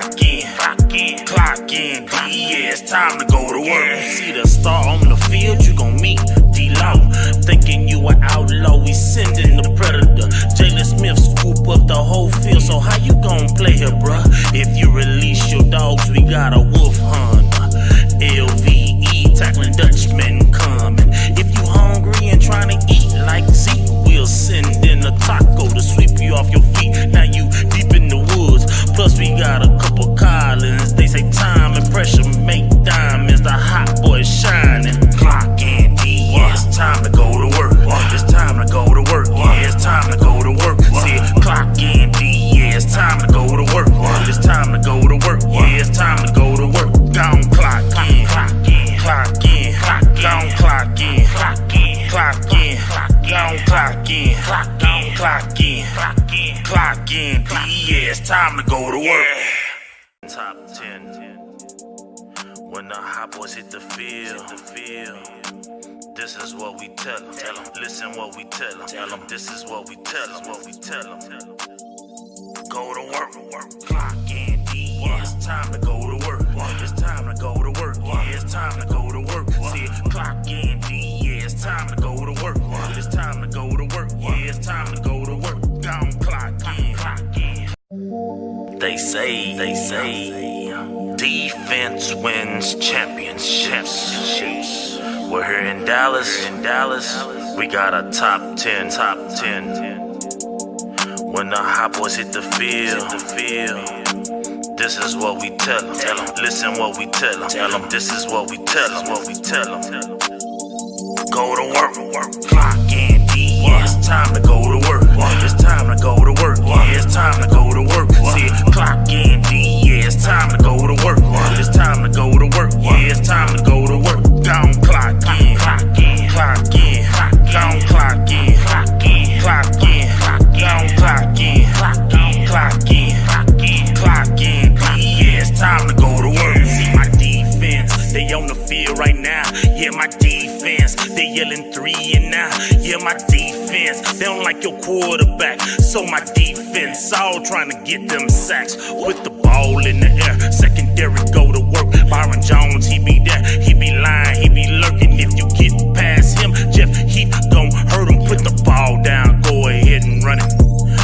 clock in, clock in, yeah, it's time to go to work. You see the star on the field, you gon' meet D-Law. Thinking you an outlaw, we sending the predator. Jalen Smith scoop up the whole field, so how you gon' play here, bruh? If you release your dogs, we got a wolf hunter. LVE, tackling Dutchmen coming. If you hungry and trying to eat like Zeke, we'll send in a taco to sweep you off your feet. Now you deep in the woods, plus we got a couple Collins. They say time and pressure make diamonds, the hot boys shining. Clock in, D, yeah, it's time to go to work. It's time to go to work, yeah, it's time to go to work. See, clock in, D, yeah, it's time to go to work. It's time to go to work, yeah, it's time to go to work. Gone clock in, clock in, clock in, gone clock in, clock in, clock in, gone clock in, clock in, clock in, clock in, D, yeah, it's time to go to work. Top 10. When the hot boys hit the field, this is what we tell them. Listen what we tell them. This is what we tell them. Go to work, clock in, D, yeah, it's time to go to work. It's time to go to work, yeah, it's time to go to work. See, clock in, D, yeah, it's time to go to work. It's time to go to work, yeah, it's time to go to work. Gone clock in. They say, defense wins championships. We're here in Dallas, we got a top 10. When the hot boys hit the field, this is what we tell them. Listen what we tell them. This is what we tell them. Go to work, clock in, D, yeah, it's time to go to work. It's time to go to work, yeah, it's time to go to work. See, clock in, D, yeah, it's time to go to work. It's time to go to work, yeah, it's time to go to work. Gone clock in, gone clock in, clock in, gone clock in, clock in, yeah, it's time to go to work. See my defense, they on the field right now. Yeah, my defense, they yelling 3 and out. Yeah, my defense, they don't like your quarterback. So my defense, all trying to get them sacks with the ball in the air. Secondary go to work. Byron Jones, he be there, he be lying, he be lurking. If you get past him, Jeff Heath gon' hurt him. Put the ball down, go ahead and run it.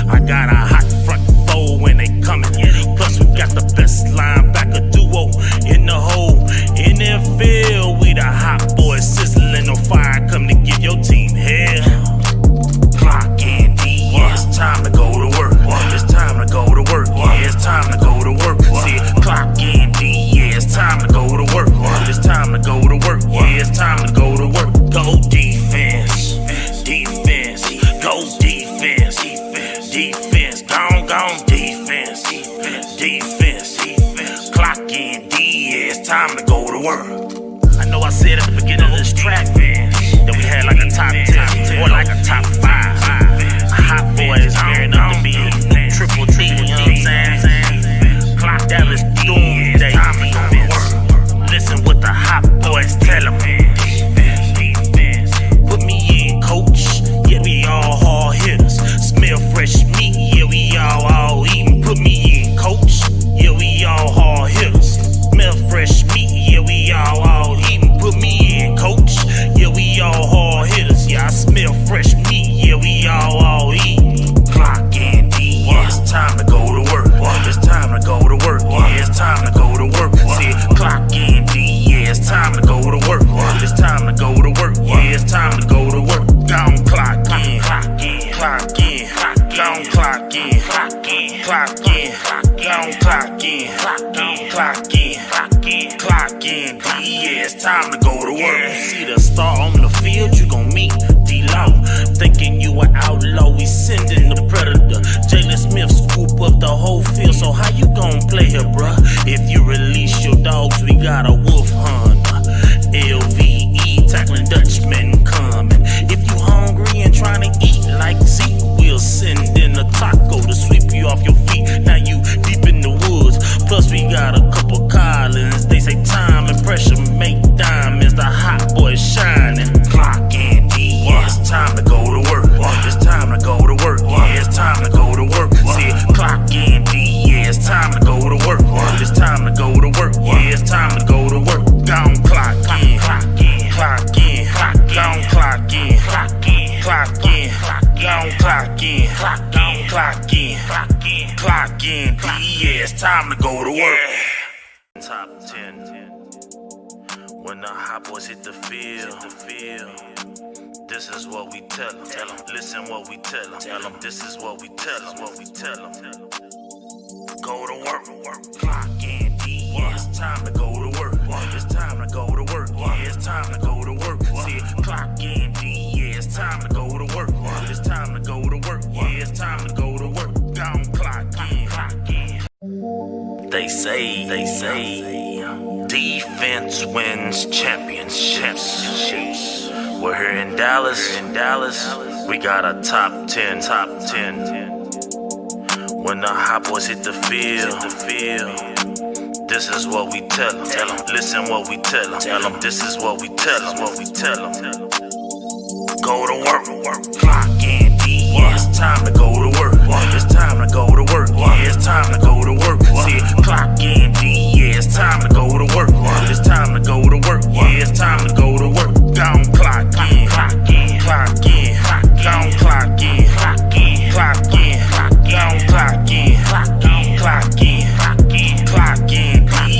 I got a hot front four when they coming. Plus we got the best linebacker duo in the whole NFL. We the hot boys sizzling on fire, come to give your team hell. Clock in, D, yeah, it's time to go to work. It's time to go to work, yeah, it's time to go to work. See, clock in, D, yeah, it's time to go to work. It's time to go to work, yeah, it's time to go to work. Go defense, go defense, gone defense, clock in, D, yeah, it's time to go to work. I know I said at the beginning of this track, man, that we had like a top 10 or like a top 5. Hot boys gearing up to be triple D, you know what I'm saying? Clock Dallas Doomsday defense. Listen what the hot boys tell them. Put me in, coach. Yeah, we all hard hitters. Smell fresh meat. Yeah, we all eating. Put me in, coach. Yeah, we all hard hitters. Smell fresh meat. Yeah, we all eating. Put me in, coach. Yeah, we all hard hitters. Yeah, I smell fresh meat. Yeah, we all eating. Clock in, D. Yeah, it's time to go to work. It's time to go to work. Yeah, it's time to go to work. See, clock in, D. Yeah, it's time to go to work. It's time to go to work. Yeah, it's time to go to work. Gone clock in, gone clock in, gone clock in, yeah, it's time to go to work. See the star on the field, you gon' meet D-Law. Thinking you an outlaw, we sending the predator. Jalen Smith scoop up the whole field, so how you gon' play here, bruh? If you release your dogs, we got a wolf hunter. LVE, tackling Dutchmen coming. If you hungry and trying to eat like Zeke, we'll send in a taco to sweep you off your feet. Now you deep in the woods, plus we got a couple Collins. They say time and pressure make diamonds, the hot boys shining. Clock in, D, yeah, it's time to go to work. It's time to go to work, yeah, it's time to go to work. See, clock in, D, yeah, it's time to go to work. go to work. Top 10. When the hot boys hit the field, this is what we tell them. Listen what we tell them. This is what we tell them. Go to work. Clock in, D. Yeah, it's time to go to work. It's time to go to work. Yeah, it's time to go to work. See, clock in, D. Yeah, it's time to go to work. It's time to go to work. Yeah, it's time to go to work. Down, clock in. They say, defense wins championships. We're here in Dallas. We got a top 10. When the hot boys hit the field, this is what we tell them. Listen what we tell them. This is what we tell them. Go to work. Clock in, D. Yeah, it's time to go to work. It's time to go to work. Yeah, it's time to go to work. See, clock in, D. Yeah, it's time to go to work. It's time to go to work. Yeah, it's time to go to work. Down, clock in. Down, clock in. Down, clock in.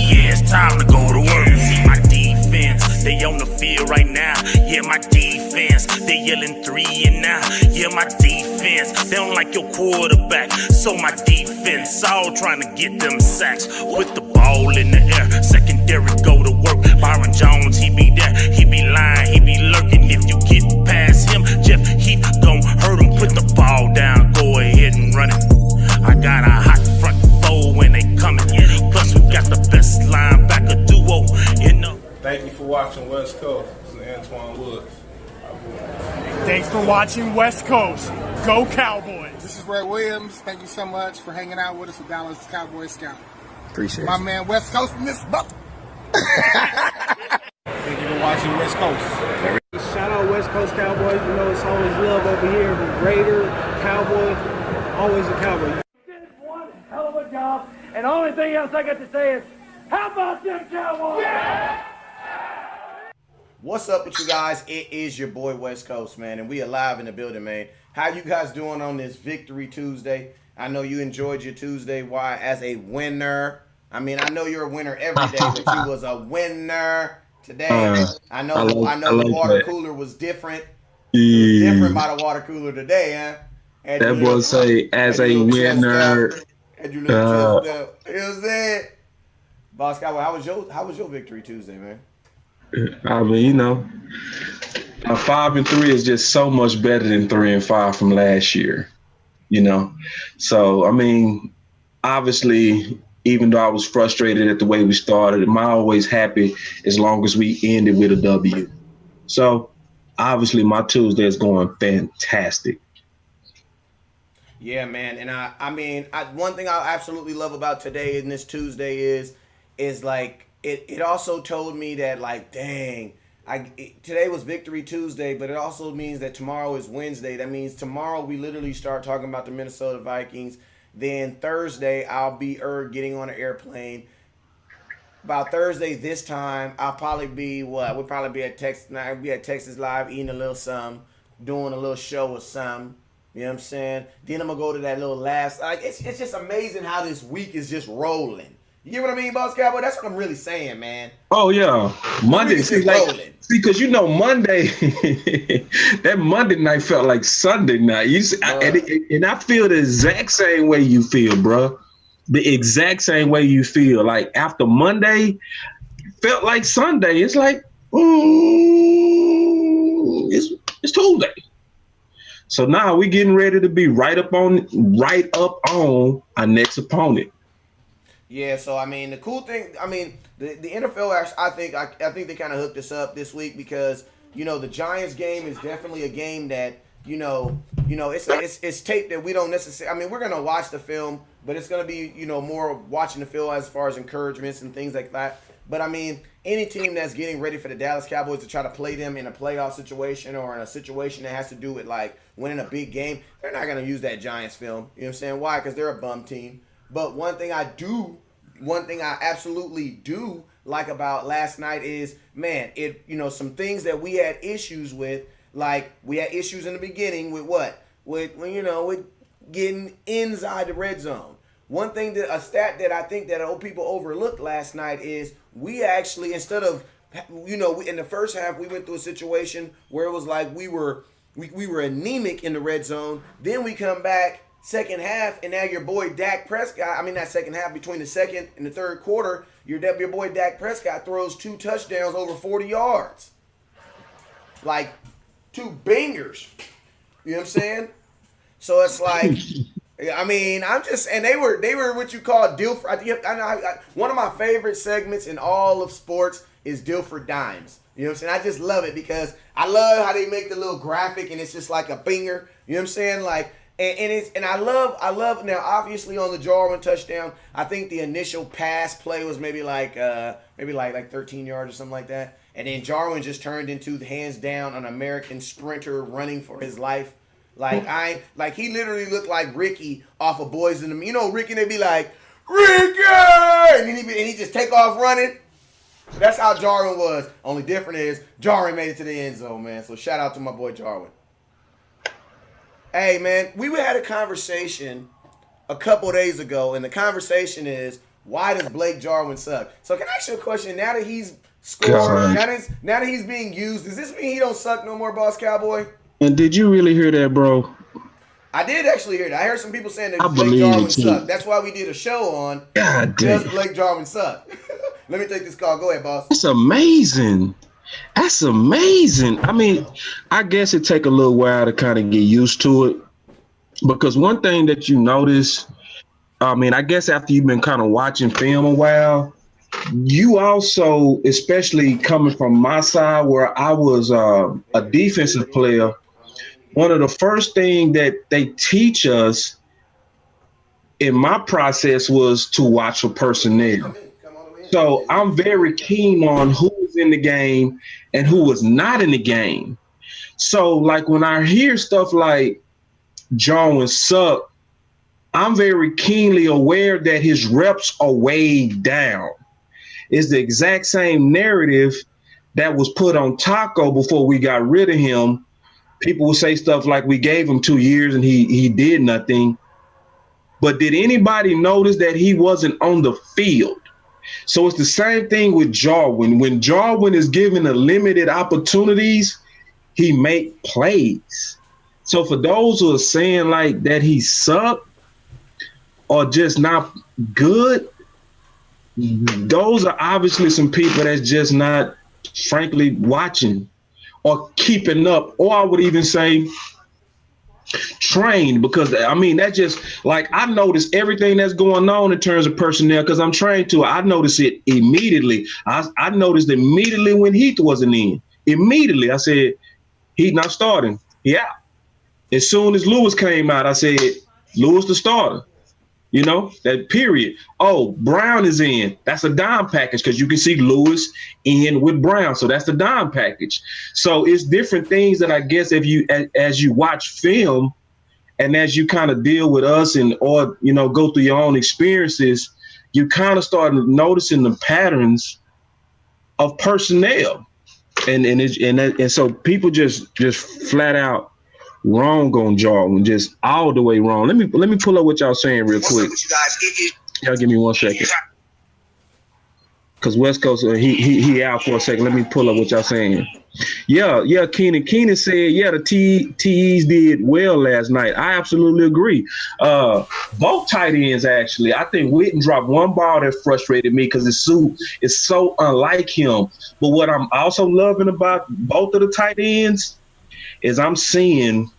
Yeah, it's time to go to work. See my defense, they on the field right now. Yeah, my defense, they yelling 3 and now. Yeah, my defense, they don't like your quarterback. So my defense, all trying to get them sacks. With the ball in the air, secondary go to work. Byron Jones, he be there, he be lying, he be lurking. If you get past him, Jeff Heath gon' hurt him. Put the ball down, go ahead and run it. I got a hot front four when they coming. Plus we got the best linebacker duo, you know. Thank you for watching West Coast. This is Antoine Woods. Thanks for watching West Coast. Go Cowboys. This is Ray Williams. Thank you so much for hanging out with us at Dallas Cowboy Scout. Appreciate it. My man West Coast from this buck. Thank you for watching West Coast. Shout out West Coast Cowboys. You know it's always love over here. Raider, Cowboy, always a Cowboy. Did one hell of a job, and the only thing else I got to say is, how about them Cowboys? Yeah! What's up with you guys? It is your boy West Coast, man, and we are live in the building, man. How you guys doing on this Victory Tuesday? I know you enjoyed your Tuesday. Why? As a winner. I mean, I know you're a winner every day, but you was a winner today. I know the water cooler was different. It was different by the water cooler today, huh? That boy say, as a winner. And you look chest up. You know what I'm saying? Boss Cowboy, how was your Victory Tuesday, man? I mean, you know, 5 and 3 is just so much better than 3 and 5 from last year, you know. So I mean, obviously, even though I was frustrated at the way we started, I'm always happy as long as we ended with a W. So obviously, my Tuesday is going fantastic. Yeah, man, and I mean, one thing I absolutely love about today and this Tuesday is like. It also told me that, like, dang, today was Victory Tuesday, but it also means that tomorrow is Wednesday. That means tomorrow we literally start talking about the Minnesota Vikings. Then Thursday, I'll be getting on an airplane. About Thursday this time, I'll probably be we'll probably be at Texas Live eating a little something, doing a little show or something. You know what I'm saying? Then I'm gonna go to that little last. It's just amazing how this week is just rolling. You get what I mean, Boss Cowboy? That's what I'm really saying, man. Oh yeah, Monday. See, because you know Monday, that Monday night felt like Sunday night. And I feel the exact same way you feel, bro. The exact same way you feel. Like after Monday, felt like Sunday. It's like, it's Tuesday. So now we're getting ready to be right up on our next opponent. Yeah, so I mean, the cool thing, I mean, the NFL, I think they kind of hooked us up this week because, you know, the Giants game is definitely a game that, you know, it's tape that we don't necessarily. I mean, we're gonna watch the film, but it's gonna be, you know, more watching the film as far as encouragements and things like that. But I mean, any team that's getting ready for the Dallas Cowboys to try to play them in a playoff situation or in a situation that has to do with like winning a big game, they're not gonna use that Giants film. You know what I'm saying? Why? Because they're a bum team. But one thing I absolutely do like about last night is, man, some things that we had issues with, like we had issues in the beginning with with getting inside the red zone. one thing that a stat that I think that old people overlooked last night is we actually, instead of, in the first half we went through a situation where it was like we were anemic in the red zone. Then we come back second half, and now your boy Dak Prescott, not second half, between the second and the third quarter, your boy Dak Prescott throws 2 touchdowns over 40 yards. Like 2 bangers. You know what I'm saying? So it's like, and they were what you call deal for. One of my favorite segments in all of sports is Deal for Dimes. You know what I'm saying? I just love it because I love how they make the little graphic and it's just like a banger. You know what I'm saying? Like, and I love now. Obviously on the Jarwin touchdown, I think the initial pass play was maybe like 13 yards or something like that, and then Jarwin just turned into hands down an American sprinter running for his life. Like he literally looked like Ricky off of Boys in the Ricky, they be like Ricky, and he just take off running. That's how Jarwin was. Only different is Jarwin made it to the end zone, man. So shout out to my boy Jarwin. Hey, man, we had a conversation a couple days ago, and the conversation is, why does Blake Jarwin suck? So can I ask you a question? Now that he's scored, now that he's being used, does this mean he don't suck no more, Boss Cowboy? And did you really hear that, bro? I did actually hear that. I heard some people saying that Blake Jarwin sucked. That's why we did a show on Does Blake Jarwin Suck? Let me take this call. Go ahead, boss. That's amazing. That's amazing. I guess it take a little while to kind of get used to it, because one thing that you notice, I guess after you've been kind of watching film a while, you also, especially coming from my side where I was a defensive player, one of the first things that they teach us in my process was to watch for personnel. So I'm very keen on who was in the game and who was not in the game. So like when I hear stuff like Jarwin suck, I'm very keenly aware that his reps are way down. It's the exact same narrative that was put on Taco before we got rid of him. People will say stuff like we gave him 2 years and he did nothing. But did anybody notice that he wasn't on the field? So it's the same thing with Jarwin. When Jarwin is given the limited opportunities, he make plays. So for those who are saying like that he sucked or just not good, those are obviously some people that's just not, frankly, watching or keeping up, or I would even say trained, because that just, like, I notice everything that's going on in terms of personnel because I'm trained to. I notice it immediately. I noticed immediately when Heath wasn't in. Immediately, I said, Heath not starting. Yeah. As soon as Lewis came out, I said, Lewis the starter. That period. Oh, Brown is in. That's a dime package because you can see Lewis in with Brown. So that's the dime package. So it's different things that I guess as you watch film and as you kind of deal with us or go through your own experiences, you kind of start noticing the patterns of personnel. And so people just flat out wrong on Jarwin, just all the way wrong. Let me pull up what y'all saying real quick. Y'all give me 1 second. Because West Coast, he out for a second. Let me pull up what y'all saying. Yeah, Keenan. Keenan said, the TEs did well last night. I absolutely agree. Both tight ends, actually. I think Witten dropped one ball that frustrated me because it's so unlike him. But what I'm also loving about both of the tight ends is I'm seeing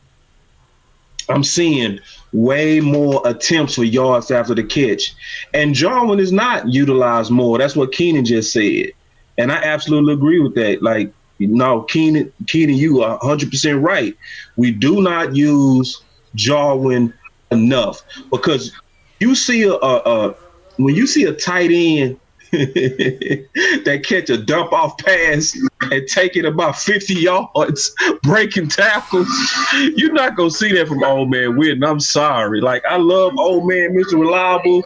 way more attempts for yards after the catch. And Jarwin is not utilized more. That's what Keenan just said. And I absolutely agree with that. Like, no, Keenan, you are 100% right. We do not use Jarwin enough because you see when you see a tight end that catch a dump off pass and take it about 50 yards, breaking tackles, you're not going to see that from old man Witten. I'm sorry. Like, I love old man Mr. Reliable.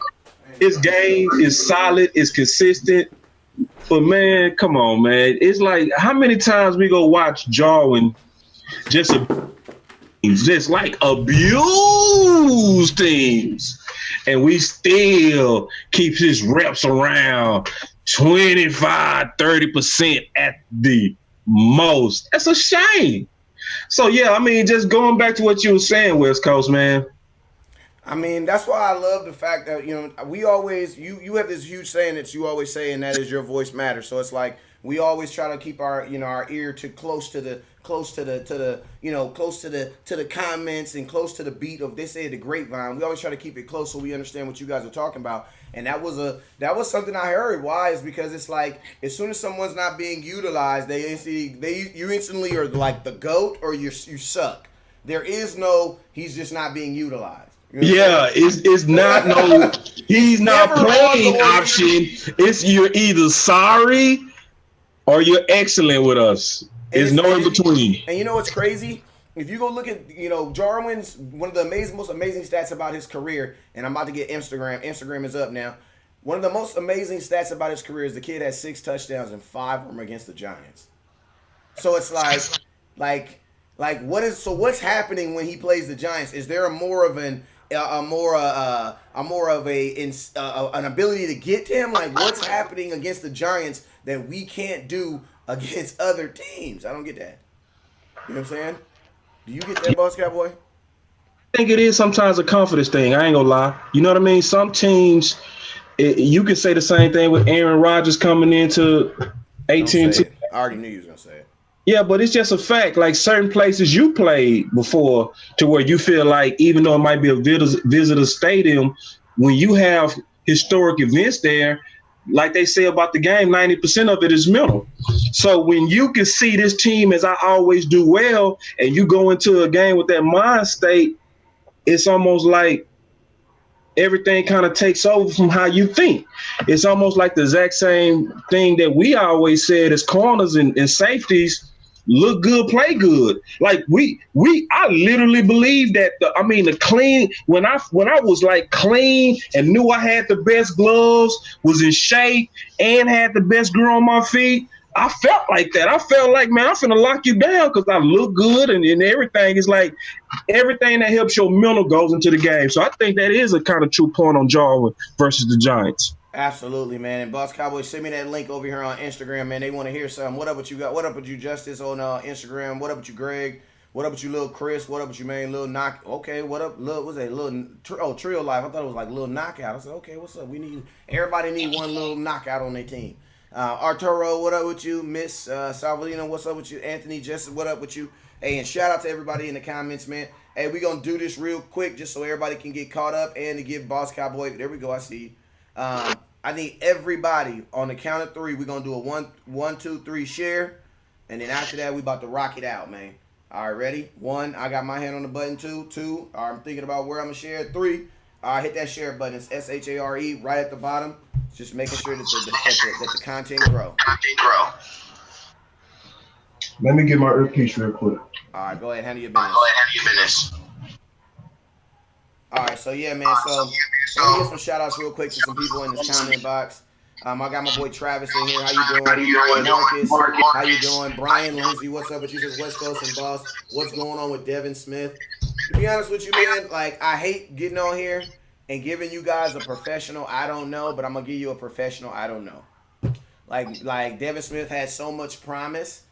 His game is solid, it's consistent. But, man, come on, man. It's like, how many times we go watch Jarwin just like abuse teams? and we still keep his reps around 25, 30% at the most. That's a shame. So, yeah, I mean, just going back to what you were saying, West Coast, man. I mean, that's why I love the fact that, we always, you have this huge saying that you always say, and that is your voice matters. So it's like we always try to keep our, our ear to close to the comments and close to the beat of, they say, the grapevine. We always try to keep it close so we understand what you guys are talking about. And that was something I heard. Why? Is because it's like as soon as someone's not being utilized, you instantly are like the GOAT or you suck. There is no he's just not being utilized. Yeah, it's not no he's not playing option. It's you're either sorry or you're excellent with us. There's no in between. And you know what's crazy? If you go look at, Jarwin's one of the most amazing stats about his career, and I'm about to get Instagram. Instagram is up now. One of the most amazing stats about his career is the kid has 6 touchdowns and 5 of them against the Giants. So it's like what's happening when he plays the Giants? Is there an ability to get to him? Like, what's happening against the Giants that we can't do against other teams? I don't get that. You know what I'm saying? Do you get that, Boss Cowboy? I think it is sometimes a confidence thing. I ain't gonna lie. You know what I mean? Some teams, you can say the same thing with Aaron Rodgers coming into AT&T. I already knew you was gonna say it. Yeah, but it's just a fact. Like certain places you played before, to where you feel like even though it might be a visitor stadium, when you have historic events there, like they say about the game, 90% of it is mental. So when you can see this team, as I always do well, and you go into a game with that mind state, it's almost like everything kind of takes over from how you think. It's almost like the exact same thing that we always said as corners and safeties. Look good, play good. Like I literally believe that the clean, when I was like clean and knew I had the best gloves, was in shape, and had the best gear on my feet, I felt like that. I felt like, man, I'm finna lock you down because I look good and everything is like everything that helps your mental goes into the game. So I think that is a kind of true point on Jarwin versus the Giants. Absolutely, man. And Boss Cowboy, send me that link over here on Instagram, man. They want to hear something. What up with you? What up with you, Justice, on Instagram? What up with you, Greg? What up with you, Lil Chris? What up with you, man? Lil Knock. Okay, what up? What's that? Trio Life. I thought it was like Lil Knockout. I said, okay, what's up? Everybody need one little knockout on their team. Arturo, what up with you? Miss Salvalino, what's up with you? Anthony, Justice, what up with you? Hey, and shout out to everybody in the comments, man. Hey, we going to do this real quick just so everybody can get caught up and to give Boss Cowboy. There we go. I see you. I need everybody on the count of 3. We're going to do a 1, 2, 3 share. And then after that, we about to rock it out, man. All right, ready? 1, I got my hand on the button. 2, all right, I'm thinking about where I'm going to share. 3, all right, hit that share button. It's SHARE right at the bottom. Just making sure that the content grow. Let me get my earpiece real quick. All right, go ahead, handle your business. All right, so yeah, man. So let me get some shout outs real quick to some people in this comment box. I got my boy Travis in here. How you doing? Marcus, how you doing? Brian Lindsay, what's up with you? Says West Coast and Boss. What's going on with Devin Smith? To be honest with you, man, like I hate getting on here and giving you guys a professional I don't know, but I'm gonna give you a professional I don't know. Like Devin Smith has so much promise.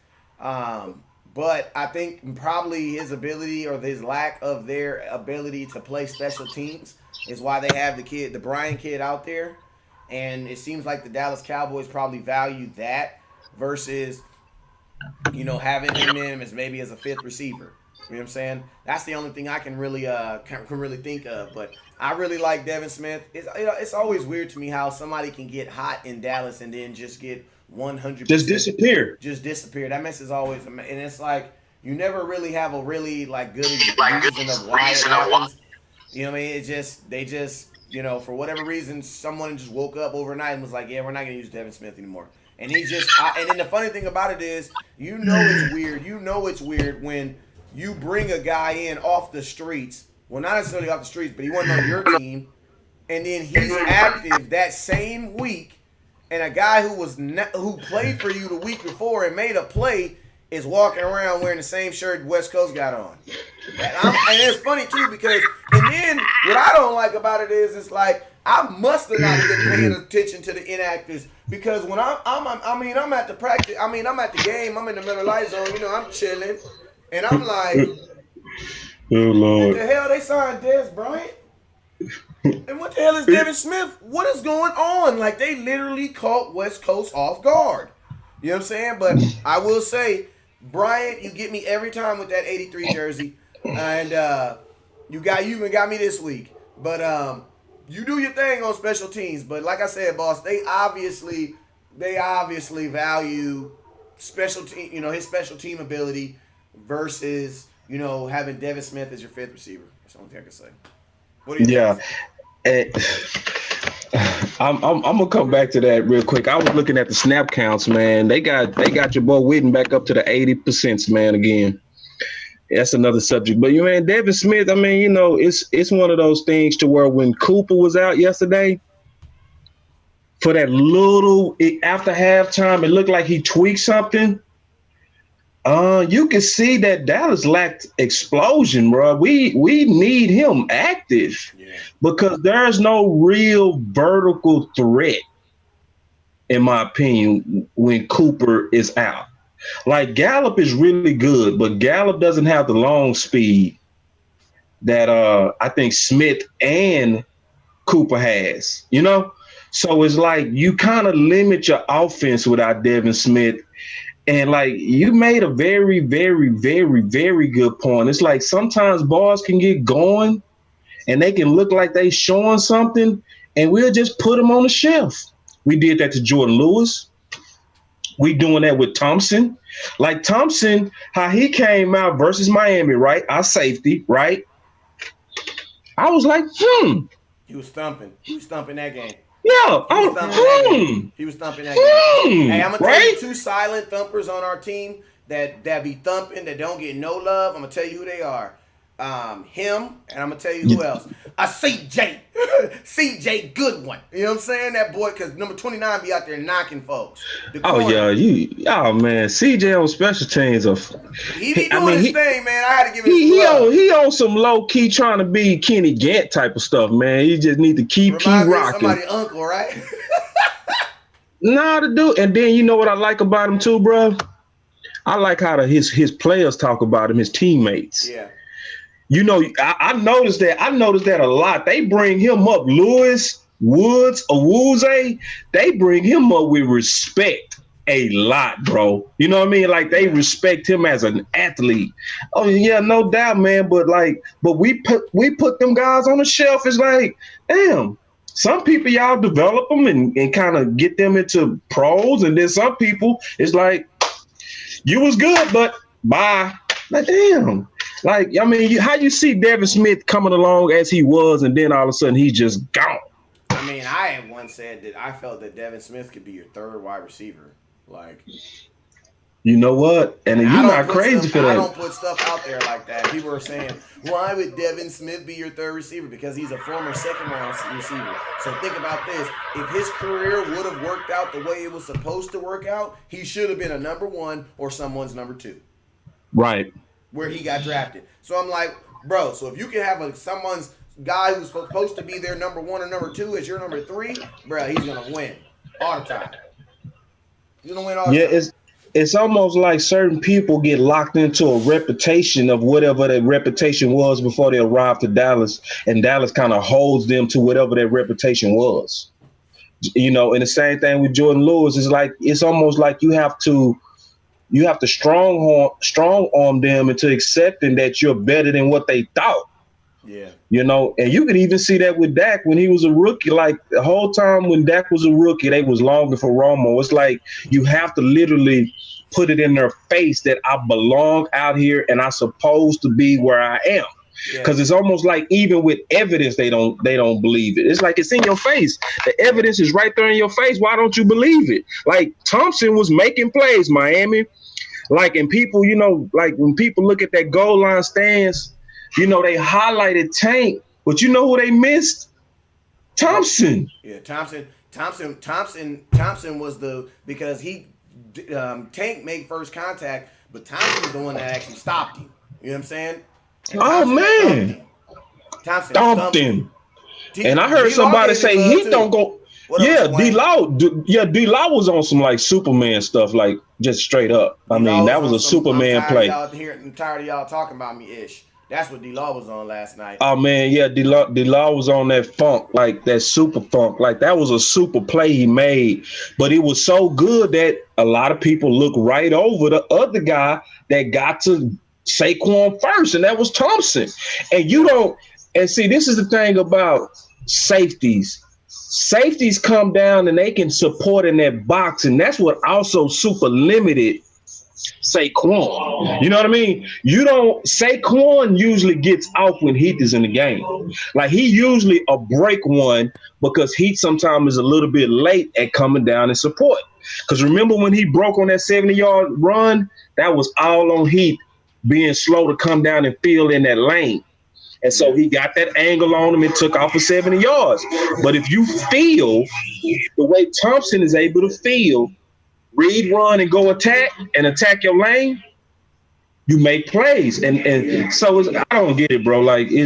But I think probably his ability or his lack of their ability to play special teams is why they have the Brian kid out there. And it seems like the Dallas Cowboys probably value that versus, having him in as maybe as a 5th receiver. You know what I'm saying? That's the only thing I can really think of. But I really like Devin Smith. It's always weird to me how somebody can get hot in Dallas and then just get 100%. Just disappear. That mess is always, and it's like you never really have a really good reason of why it happens. You know what I mean? They just for whatever reason, someone just woke up overnight and was like, yeah, we're not gonna use Devin Smith anymore. And and then the funny thing about it is, it's weird. It's weird when you bring a guy in off the streets. Well, not necessarily off the streets, but he wasn't on your team, and then he's active that same week. And a guy who played for you the week before and made a play is walking around wearing the same shirt West Coast got on. And it's funny too because, and then what I don't like about it is it's like I must have not been paying attention to the inactives because when I'm at the practice, I'm at the game, I'm in the middle light zone, I'm chilling, and I'm like, oh Lord, what the hell they signed Dez Bryant? And what the hell is Devin Smith? What is going on? Like they literally caught West Coast off guard. You know what I'm saying? But I will say, Bryant, you get me every time with that 83 jersey, and you even got me this week. But you do your thing on special teams. But like I said, boss, they obviously value special team. His special team ability versus having Devin Smith as your fifth receiver. That's the only thing I can say. What do you think? I'm gonna come back to that real quick. I was looking at the snap counts, man. They got your boy Witten back up to the 80%, man. Again, that's another subject. But man, Devin Smith, it's one of those things to where when Cooper was out yesterday, for that after halftime, it looked like he tweaked something. You can see that Dallas lacked explosion, bro. We need him active because there's no real vertical threat, in my opinion, when Cooper is out. Like Gallup is really good, but Gallup doesn't have the long speed that I think Smith and Cooper has, So it's like you kind of limit your offense without Devin Smith. And like you made a very, very, very, very good point. It's like sometimes balls can get going and they can look like they showing something and we'll just put them on the shelf. We did that to Jordan Lewis. We doing that with Thompson. Like Thompson, how he came out versus Miami, right? Our safety, right? I was like, He was thumping. He was thumping that game. Yeah, he was thumping that game. Hey, I'm gonna tell you right? two silent thumpers on our team that be thumping that don't get no love. I'm gonna tell you who they are. Him, and I'm gonna tell you who else. CJ Goodwin. You know what I'm saying? That boy, because number 29 be out there knocking folks. Man, CJ on special teams. He be doing his thing, man. I had to give him some love. He on some low key trying to be Kenny Gant type of stuff, man. You just need to keep rocking. Somebody's uncle, right? Nah, to do. And then you know what I like about him too, bro? I like how his players talk about him, his teammates. Yeah. I noticed that. I noticed that a lot. They bring him up, Lewis, Woods, Awuzie. They bring him up with respect a lot, bro. You know what I mean? Like they respect him as an athlete. Oh yeah, no doubt, man. But we put them guys on the shelf. It's like, damn. Some people y'all develop them and kind of get them into pros, and then some people it's like, you was good, but bye. Like damn. Like, I mean, how you see Devin Smith coming along as he was, and then all of a sudden he's just gone. I mean, I had once said that I felt that Devin Smith could be your third wide receiver. Like, you know what? And you're not crazy for that. I don't put stuff out there like that. People are saying, why would Devin Smith be your third receiver? Because he's a former second-round receiver. So think about this. If his career would have worked out the way it was supposed to work out, he should have been a number one or someone's number two. Right. Where he got drafted. So I'm like, bro, so if you can have someone's guy who's supposed to be their number one or number two as your number three, bro, he's going to win all the time. He's going to win all the time. Yeah, it's almost like certain people get locked into a reputation of whatever that reputation was before they arrived to Dallas, and Dallas kind of holds them to whatever that reputation was. And the same thing with Jordan Lewis. It's almost like you have to strong arm them into accepting that you're better than what they thought. Yeah. And you could even see that with Dak when he was a rookie. Like the whole time when Dak was a rookie, they was longing for Romo. It's like you have to literally put it in their face that I belong out here and I'm supposed to be where I am. Because it's almost like even with evidence, they don't believe it. It's like it's in your face. The evidence is right there in your face. Why don't you believe it? Like Thompson was making plays, Miami. Like, and people, like when people look at that goal line stance, they highlighted Tank, but you know who they missed? Thompson. Yeah, Thompson was because Tank made first contact, but Thompson's the one that actually stopped him. You know what I'm saying? And Oh Thompson thumped man, him. Thompson thumped him. And I heard D-Law somebody gave him say love, he too. don't go. What up, Yeah, Mr. Wayne? D-Law was on some like Superman stuff, like just straight up. I mean, that was a Superman play. I'm tired of y'all talking about me ish. That's what D-Law was on last night. Oh man, yeah, D-Law was on that funk, like that super funk. Like that was a super play he made. But it was so good that a lot of people look right over the other guy that got to Saquon first, and that was Thompson. And you don't, and see, this is the thing about safeties. Safeties come down and they can support in that box, and that's what also super limited Saquon. You know what I mean? Saquon usually gets off when Heath is in the game. Like he usually a break one because Heath sometimes is a little bit late at coming down and support. Because remember when he broke on that 70-yard run, that was all on Heath being slow to come down and fill in that lane. And so he got that angle on him and took off for 70 yards. But if you feel the way Thompson is able to feel, read, run, and go attack your lane, you make plays. And so I don't get it, bro. Like I'm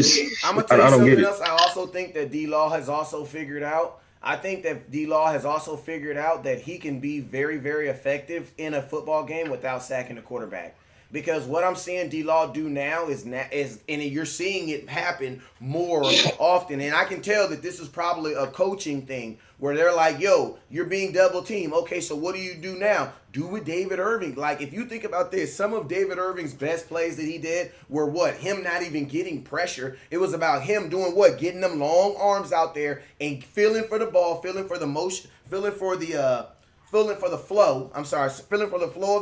gonna tell you I don't something get it. else. I also think that D-Law has also figured out. I think that D-Law has also figured out that he can be very, very effective in a football game without sacking the quarterback. Because what I'm seeing D-Law do now is and you're seeing it happen more often. And I can tell that this is probably a coaching thing where they're like, yo, you're being double teamed. Okay, so what do you do now? Do with David Irving. Like, if you think about this, some of David Irving's best plays that he did were what? Him not even getting pressure. It was about him doing what? Getting them long arms out there and feeling for the ball, feeling for the motion, feeling for the flow of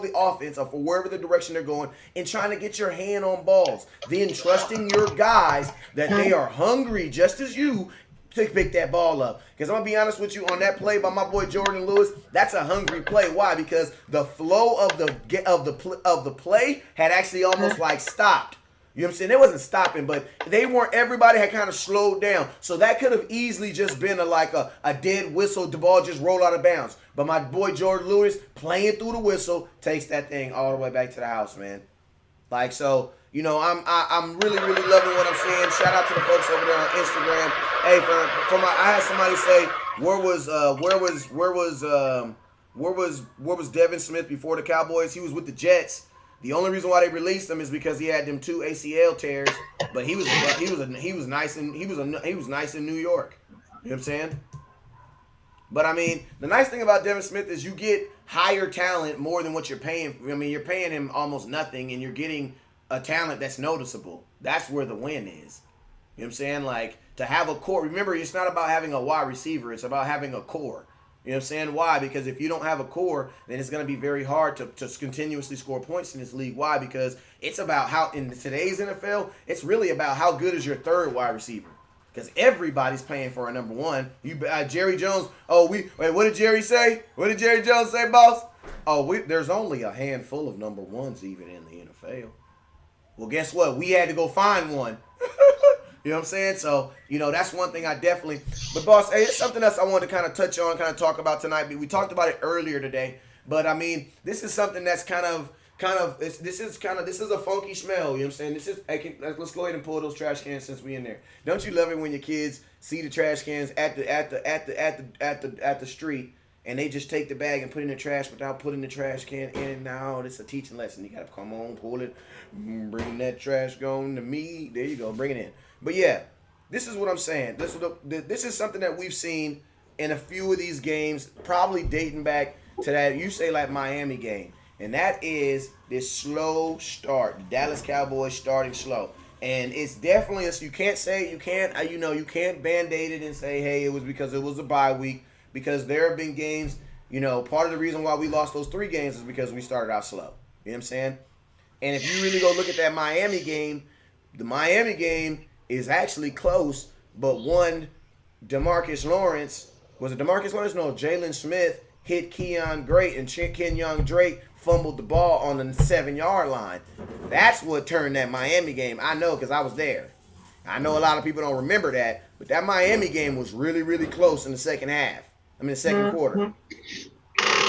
the offense or for wherever the direction they're going and trying to get your hand on balls. Then trusting your guys that they are hungry just as you to pick that ball up. Because I'm going to be honest with you, on that play by my boy Jordan Lewis, that's a hungry play. Why? Because the flow of the play had actually almost like stopped. You know what I'm saying? They wasn't stopping, but everybody had kind of slowed down. So that could have easily just been a dead whistle. The ball just rolled out of bounds. But my boy Jordan Lewis, playing through the whistle, takes that thing all the way back to the house, man. Like, so, you know, I'm really, really loving what I'm seeing. Shout out to the folks over there on Instagram. Hey, I had somebody say, where was Devin Smith before the Cowboys? He was with the Jets. The only reason why they released him is because he had them 2 ACL tears, but he was nice in New York. You know what I'm saying? But I mean, the nice thing about Devin Smith is you get higher talent more than what you're paying. I mean, you're paying him almost nothing, and you're getting a talent that's noticeable. That's where the win is. You know what I'm saying? Like, to have a core. Remember, it's not about having a wide receiver. It's about having a core. You know what I'm saying? Why? Because if you don't have a core, then it's going to be very hard to continuously score points in this league. Why? Because it's about how, in today's NFL, it's really about how good is your third wide receiver. Because everybody's paying for a number one. Jerry Jones, what did Jerry say? What did Jerry Jones say, boss? There's only a handful of number ones even in the NFL. Well, guess what? We had to go find one. You know what I'm saying? So, you know, that's one thing I definitely. But, boss, hey, it's something else I wanted to kind of touch on, kind of talk about tonight. We talked about it earlier today. But, I mean, this is something that's this is a funky smell. You know what I'm saying? Let's go ahead and pull those trash cans since we in there. Don't you love it when your kids see the trash cans at the street and they just take the bag and put it in the trash without putting the trash can in? Now it's a teaching lesson. You gotta come on, pull it, bring that trash going to me. There you go, bring it in. But yeah, this is what I'm saying. This is something that we've seen in a few of these games, probably dating back to that, you say, like Miami game. And that is this slow start. The Dallas Cowboys starting slow. And it's definitely, you can't Band-Aid it and say, hey, it was because it was a bye week. Because there have been games, you know, part of the reason why we lost those 3 games is because we started out slow. You know what I'm saying? And if you really go look at that Miami game, the Miami game is actually close, but Demarcus Lawrence? No, Jalen Smith hit Kenyon Drake, and Kenyon Drake fumbled the ball on the 7-yard line. That's what turned that Miami game. I know because I was there. I know a lot of people don't remember that, but that Miami game was really, really close in the second half. I mean, the second quarter.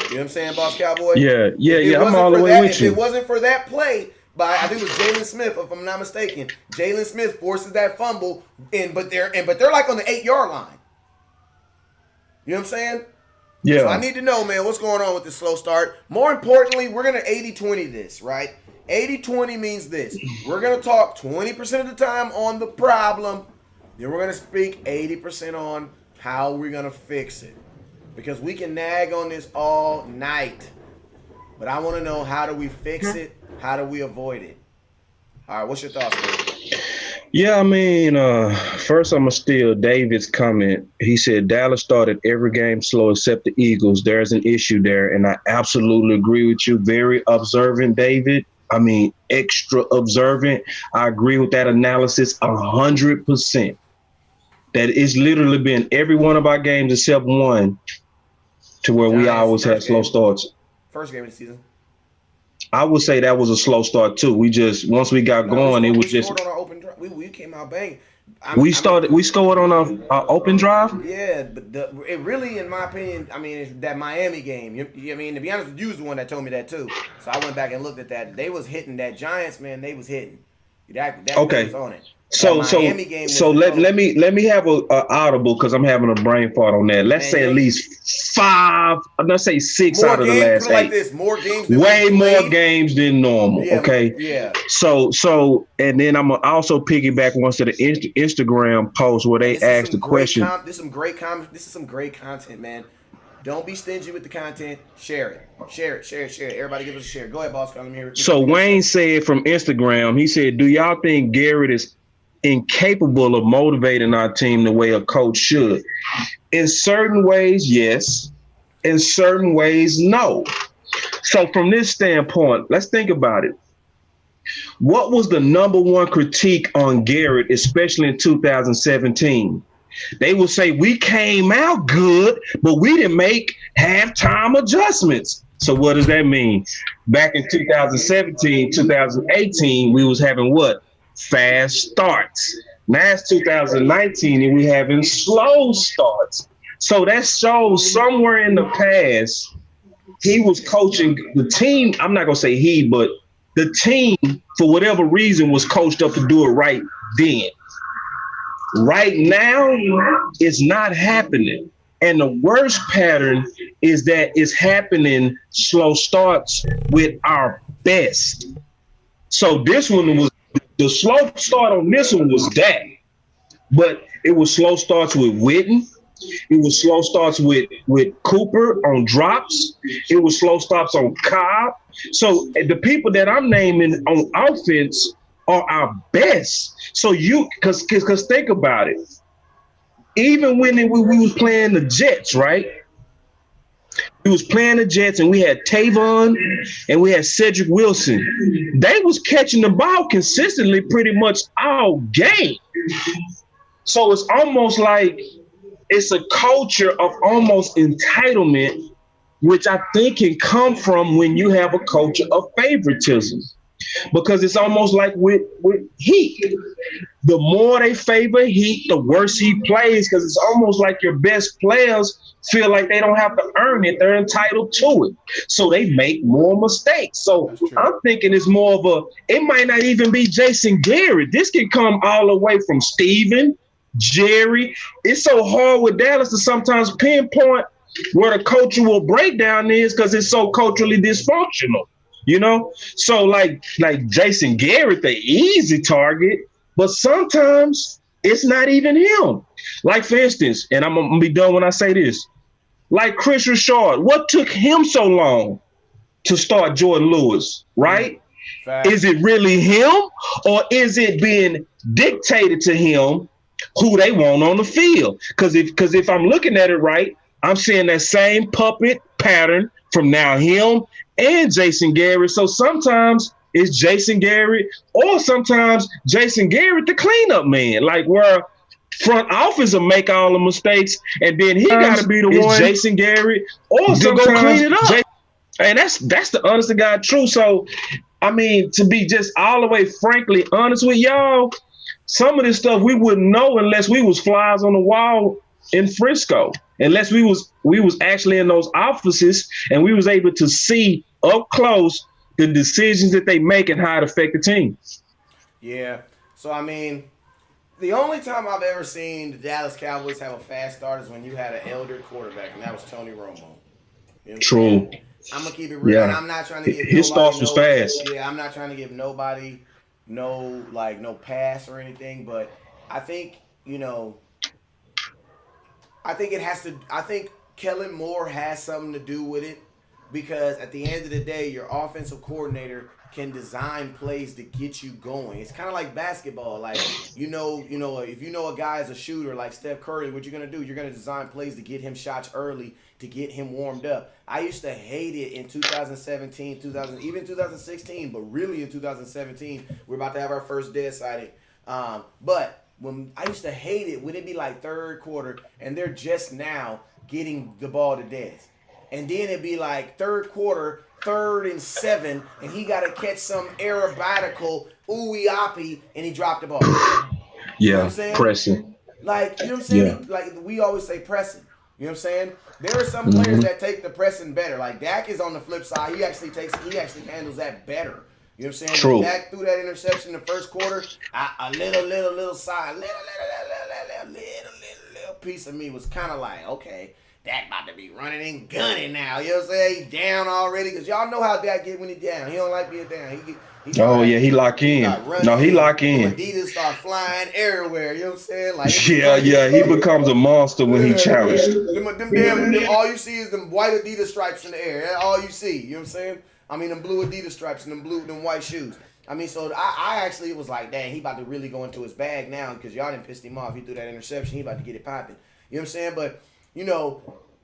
You know what I'm saying, Boss Cowboy? Yeah. I'm all the way with you. If it wasn't for that play by, I think it was Jalen Smith, if I'm not mistaken, Jalen Smith forces that fumble, but they're like on the 8-yard line. You know what I'm saying? Yeah. So I need to know, man, what's going on with this slow start. More importantly, we're going to 80-20 this, right? 80-20 means this. We're going to talk 20% of the time on the problem. Then we're going to speak 80% on how we're going to fix it. Because we can nag on this all night. But I want to know, how do we fix it? How do we avoid it? All right, what's your thoughts, man? Yeah, I mean, first I'm going to steal David's comment. He said Dallas started every game slow except the Eagles. There's an issue there, and I absolutely agree with you. Very observant, David. I mean, extra observant. I agree with that analysis 100%. That it's literally been every one of our games except one to where we always had slow starts. First game of the season. I would say that was a slow start too. We just, once we got going, it was just. On our open drive. We came out bang. We scored on our open drive. Yeah, but it really, in my opinion, I mean, it's that Miami game. I mean, to be honest, you was the one that told me that too. So I went back and looked at that. They was hitting that Giants, man. They was hitting. That okay. Was on it. So let me have a audible because I'm having a brain fart on that. Let's say at least 5. Let's say 6 out of the last 8. Like this, more games. Way more games than normal. Yeah, okay. Yeah. So and then I'm gonna also piggyback once to the Instagram post where they asked the question. This is some great content, man. Don't be stingy with the content. Share it. Everybody give us a share. Go ahead, boss. Let me hear it. So Wayne said from Instagram, he said, "Do y'all think Garrett is incapable of motivating our team the way a coach should?" In certain ways, yes. In certain ways, no. So from this standpoint, let's think about it. What was the number one critique on Garrett, especially in 2017? They will say, we came out good, but we didn't make halftime adjustments. So what does that mean? Back in 2017, 2018, we was having what? Fast starts. Now it's 2019 and we having slow starts. So that shows somewhere in the past, he was coaching the team. I'm not going to say he, but the team, for whatever reason, was coached up to do it right then. Right now, it's not happening. And the worst pattern is that it's happening slow starts with our best. So this one was, the slow start on this one was that. But it was slow starts with Witten. It was slow starts with Cooper on drops. It was slow starts on Cobb. So the people that I'm naming on offense are our best. So because think about it. Even when we was playing the Jets, right? We was playing the Jets and we had Tavon and we had Cedric Wilson. They was catching the ball consistently pretty much all game. So it's almost like it's a culture of almost entitlement, which I think can come from when you have a culture of favoritism. Because it's almost like with Heat. The more they favor Heat, the worse he plays, because it's almost like your best players feel like they don't have to earn it. They're entitled to it. So they make more mistakes. So I'm thinking it's more of it might not even be Jason Garrett. This can come all the way from Steven, Jerry. It's so hard with Dallas to sometimes pinpoint where the cultural breakdown is because it's so culturally dysfunctional. You know, so like Jason Garrett, the easy target, but sometimes it's not even him. Like, for instance, and I'm gonna be done when I say this, like Chris Richard, what took him so long to start Jordan Lewis, right? Fact. Is it really him, or is it being dictated to him who they want on the field? Because if I'm looking at it right, I'm seeing that same puppet pattern from now him and Jason Garrett. So sometimes it's Jason Garrett, or sometimes Jason Garrett, the cleanup man, like where front office will make all the mistakes, and then he got to be the one. Jason Garrett, or sometimes go clean it up. And that's the honest to God truth. So, I mean, to be just all the way frankly honest with y'all, some of this stuff we wouldn't know unless we was flies on the wall in Frisco. unless we was actually in those offices and we was able to see up close the decisions that they make and how it affect the team. Yeah. So I mean, the only time I've ever seen the Dallas Cowboys have a fast start is when you had an elder quarterback, and that was Tony Romo. You know True. I'm gonna keep it real, and Yeah. I'm not trying to give His nobody starts was fast. Yeah, I'm not trying to give nobody no pass or anything, but I think I think it has to. I think Kellen Moore has something to do with it because at the end of the day, your offensive coordinator can design plays to get you going. It's kind of like basketball. Like if you know a guy is a shooter like Steph Curry, what you're gonna do? You're gonna design plays to get him shots early to get him warmed up. I used to hate it in 2017, even 2016, but really in 2017, we're about to have our first dead sighting. But when I used to hate it when it'd be like third quarter and they're just now getting the ball to Dez. And then it'd be like third quarter, 3rd and 7, and he got to catch some aerobatical ooey-oppy, and he dropped the ball. Yeah, you know what I'm saying? pressing. Like, you know what I'm saying? Yeah. Like, we always say pressing. You know what I'm saying? There are some players that take the pressing better. Like, Dak is on the flip side. He actually handles that better. You know what I'm saying? True. When Dak threw that interception in the first quarter, a little side, little piece of me was kind of like, okay, Dak about to be running and gunning now. You know what I'm saying? He's down already because y'all know how Dak get when he's down. He don't like being down. He lock in. No, he lock in. Adidas start flying everywhere. You know what I'm saying? Like yeah, he becomes a monster when he challenged. Them all you see is them white Adidas stripes in the air. That's all you see. You know what I'm saying? I mean, them blue Adidas stripes and them white shoes. I mean, so I actually was like, dang, he about to really go into his bag now because y'all didn't piss him off. He threw that interception. He about to get it popping. You know what I'm saying? But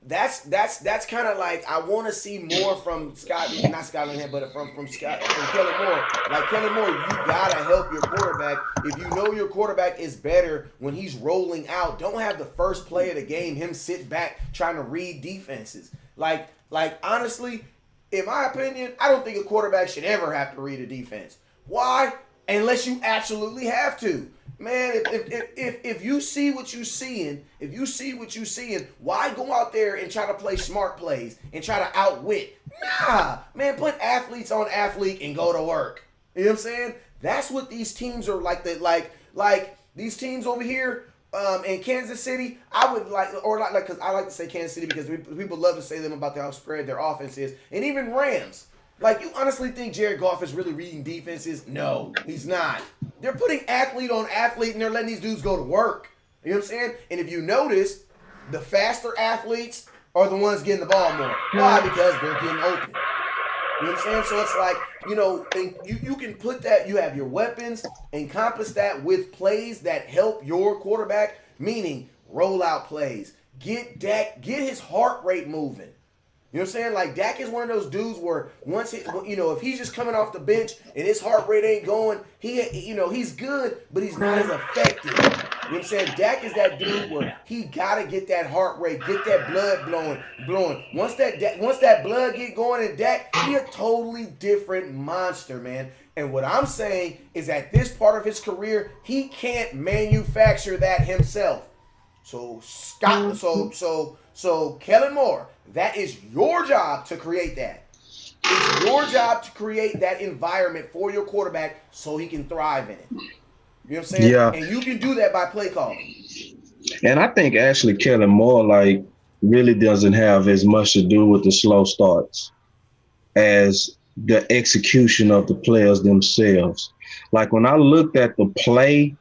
that's kind of like I want to see more from not Scotland here, but from Kellen Moore. Like Kellen Moore, you gotta help your quarterback. If you know your quarterback is better when he's rolling out, don't have the first play of the game him sit back trying to read defenses. Like honestly, in my opinion, I don't think a quarterback should ever have to read a defense. Why? Unless you absolutely have to. Man, if you see what you're seeing, why go out there and try to play smart plays and try to outwit? Nah, man, put athletes on athlete and go to work. You know what I'm saying? That's what these teams are like. Like these teams over here in Kansas City, I would because I like to say Kansas City because people love to say them about how spread their offense is, and even Rams. Like, you honestly think Jared Goff is really reading defenses? No, he's not. They're putting athlete on athlete, and they're letting these dudes go to work. You know what I'm saying? And if you notice, the faster athletes are the ones getting the ball more. Why? Because they're getting open. You know what I'm saying? So it's like, and you can put that, you have your weapons, encompass that with plays that help your quarterback, meaning rollout plays. Get his heart rate moving. You know what I'm saying? Like, Dak is one of those dudes where if he's just coming off the bench and his heart rate ain't going, he's good, but he's not as effective. You know what I'm saying? Dak is that dude where he gotta get that heart rate, get that blood blowing. Once that blood get going in Dak, he a totally different monster, man. And what I'm saying is at this part of his career, he can't manufacture that himself. So Kellen Moore, that is your job to create that. It's your job to create that environment for your quarterback so he can thrive in it. You know what I'm saying? Yeah. And you can do that by play calling. And I think actually Kellen Moore really doesn't have as much to do with the slow starts as the execution of the players themselves. Like when I looked at the play.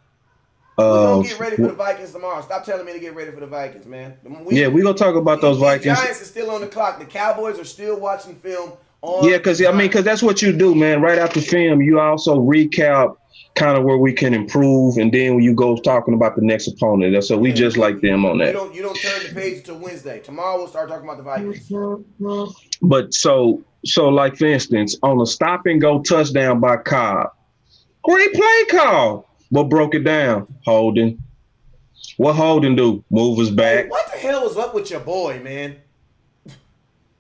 We're going to get ready for the Vikings tomorrow. Stop telling me to get ready for the Vikings, man. We're going to talk about those Vikings. The Giants are still on the clock. The Cowboys are still watching film on. Yeah, because that's what you do, man. Right after film, you also recap kind of where we can improve, and then you go talking about the next opponent. So we just like them on that. You don't turn the page until Wednesday. Tomorrow we'll start talking about the Vikings. But so like, for instance, on a stop-and-go touchdown by Cobb, great play call. What broke it down? Holding. What Holding do? Move us back. Hey, what the hell was up with your boy, man?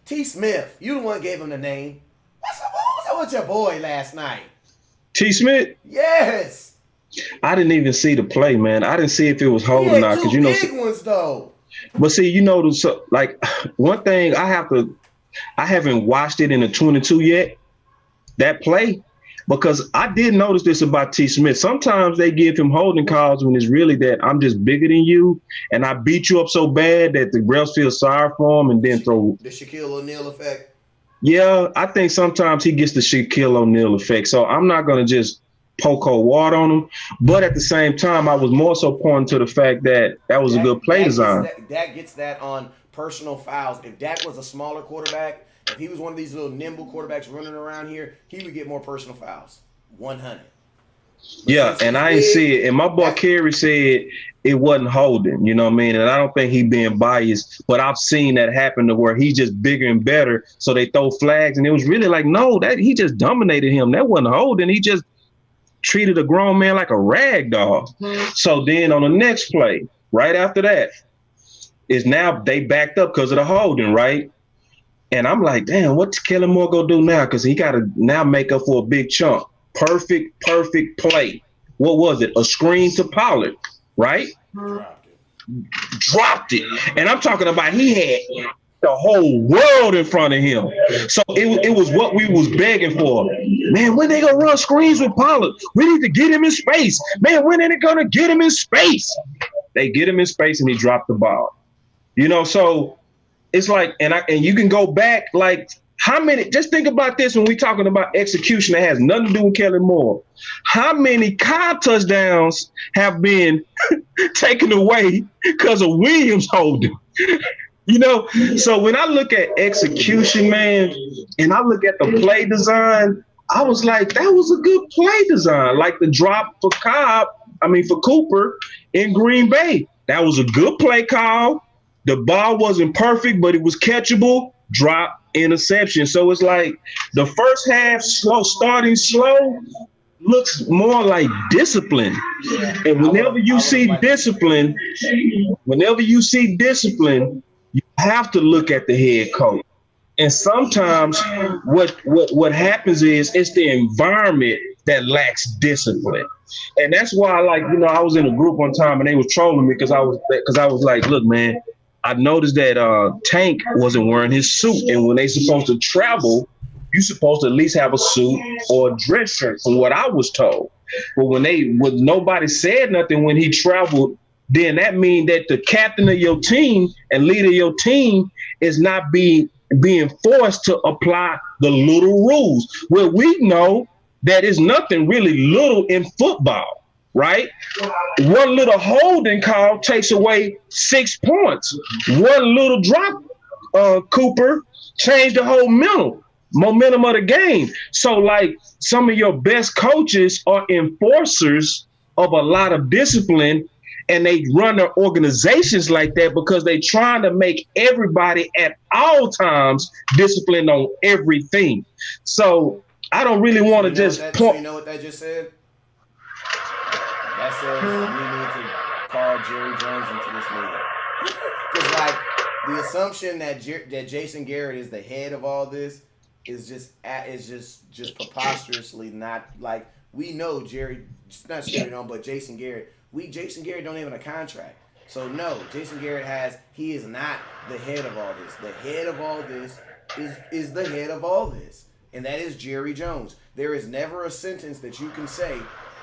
T. Smith. You the one who gave him the name. What was up with your boy last night? T. Smith? Yes. I didn't even see the play, man. I didn't see if it was holding or not. Two big ones, though. But see, so, like one thing I haven't watched it in the 22 yet, that play, because I did notice this about T. Smith. Sometimes they give him holding calls when it's really that I'm just bigger than you and I beat you up so bad that the refs feel sorry for him and then throw. The Shaquille O'Neal effect. Yeah, I think sometimes he gets the Shaquille O'Neal effect. So I'm not going to just poke cold water on him. But at the same time, I was more so pointing to the fact that was a good play design. Dak gets that on personal fouls. If Dak was a smaller quarterback, if he was one of these little nimble quarterbacks running around here, he would get more personal fouls. 100. Yeah, and I didn't see it. And my boy Kerry said it wasn't holding, you know what I mean? And I don't think he being biased, but I've seen that happen to where he's just bigger and better. So they throw flags, and it was really like, no, that he just dominated him. That wasn't holding. He just treated a grown man like a rag doll. So then on the next play, right after that, is now they backed up because of the holding, right? And I'm like, damn, what's Kellen Moore gonna do now? Because he got to now make up for a big chunk. Perfect play. What was it? A screen to Pollard, right? Dropped it. And I'm talking about he had the whole world in front of him. So it was what we was begging for. Man, when they gonna run screens with Pollard? We need to get him in space. Man, when are they gonna get him in space? They get him in space and he dropped the ball. So it's like, and you can go back, like, how many, just think about this when we're talking about execution that has nothing to do with Kellen Moore. How many Cobb touchdowns have been taken away because of Williams holding? So when I look at execution, man, and I look at the play design, I was like, that was a good play design. Like the drop for Cooper in Green Bay. That was a good play call. The ball wasn't perfect, but it was catchable. Drop, interception. So it's like the first half starting slow looks more like discipline. And whenever you see discipline, you have to look at the head coach. And sometimes what happens is it's the environment that lacks discipline. And that's why, I was in a group one time and they were trolling me because I was like, look, man, I noticed that Tank wasn't wearing his suit. And when they supposed to travel, you're supposed to at least have a suit or a dress shirt, from what I was told. But when nobody said nothing when he traveled, then that means that the captain of your team and leader of your team is not being forced to apply the little rules. Well, we know that is nothing really little in football. Right? One little holding call takes away 6 points. One little drop, Cooper, changed the whole momentum of the game. So, like, some of your best coaches are enforcers of a lot of discipline, and they run their organizations like that because they're trying to make everybody at all times disciplined on everything. So I don't really want to just point. You know what that just said? That says we need to call Jerry Jones into this meeting. Because, like, the assumption that Jason Garrett is the head of all this is just preposterously not, like, we know not Jerry, but Jason Garrett. Jason Garrett don't even have a contract. So no, Jason Garrett he is not the head of all this. The head of all this is the head of all this. And that is Jerry Jones. There is never a sentence that you can say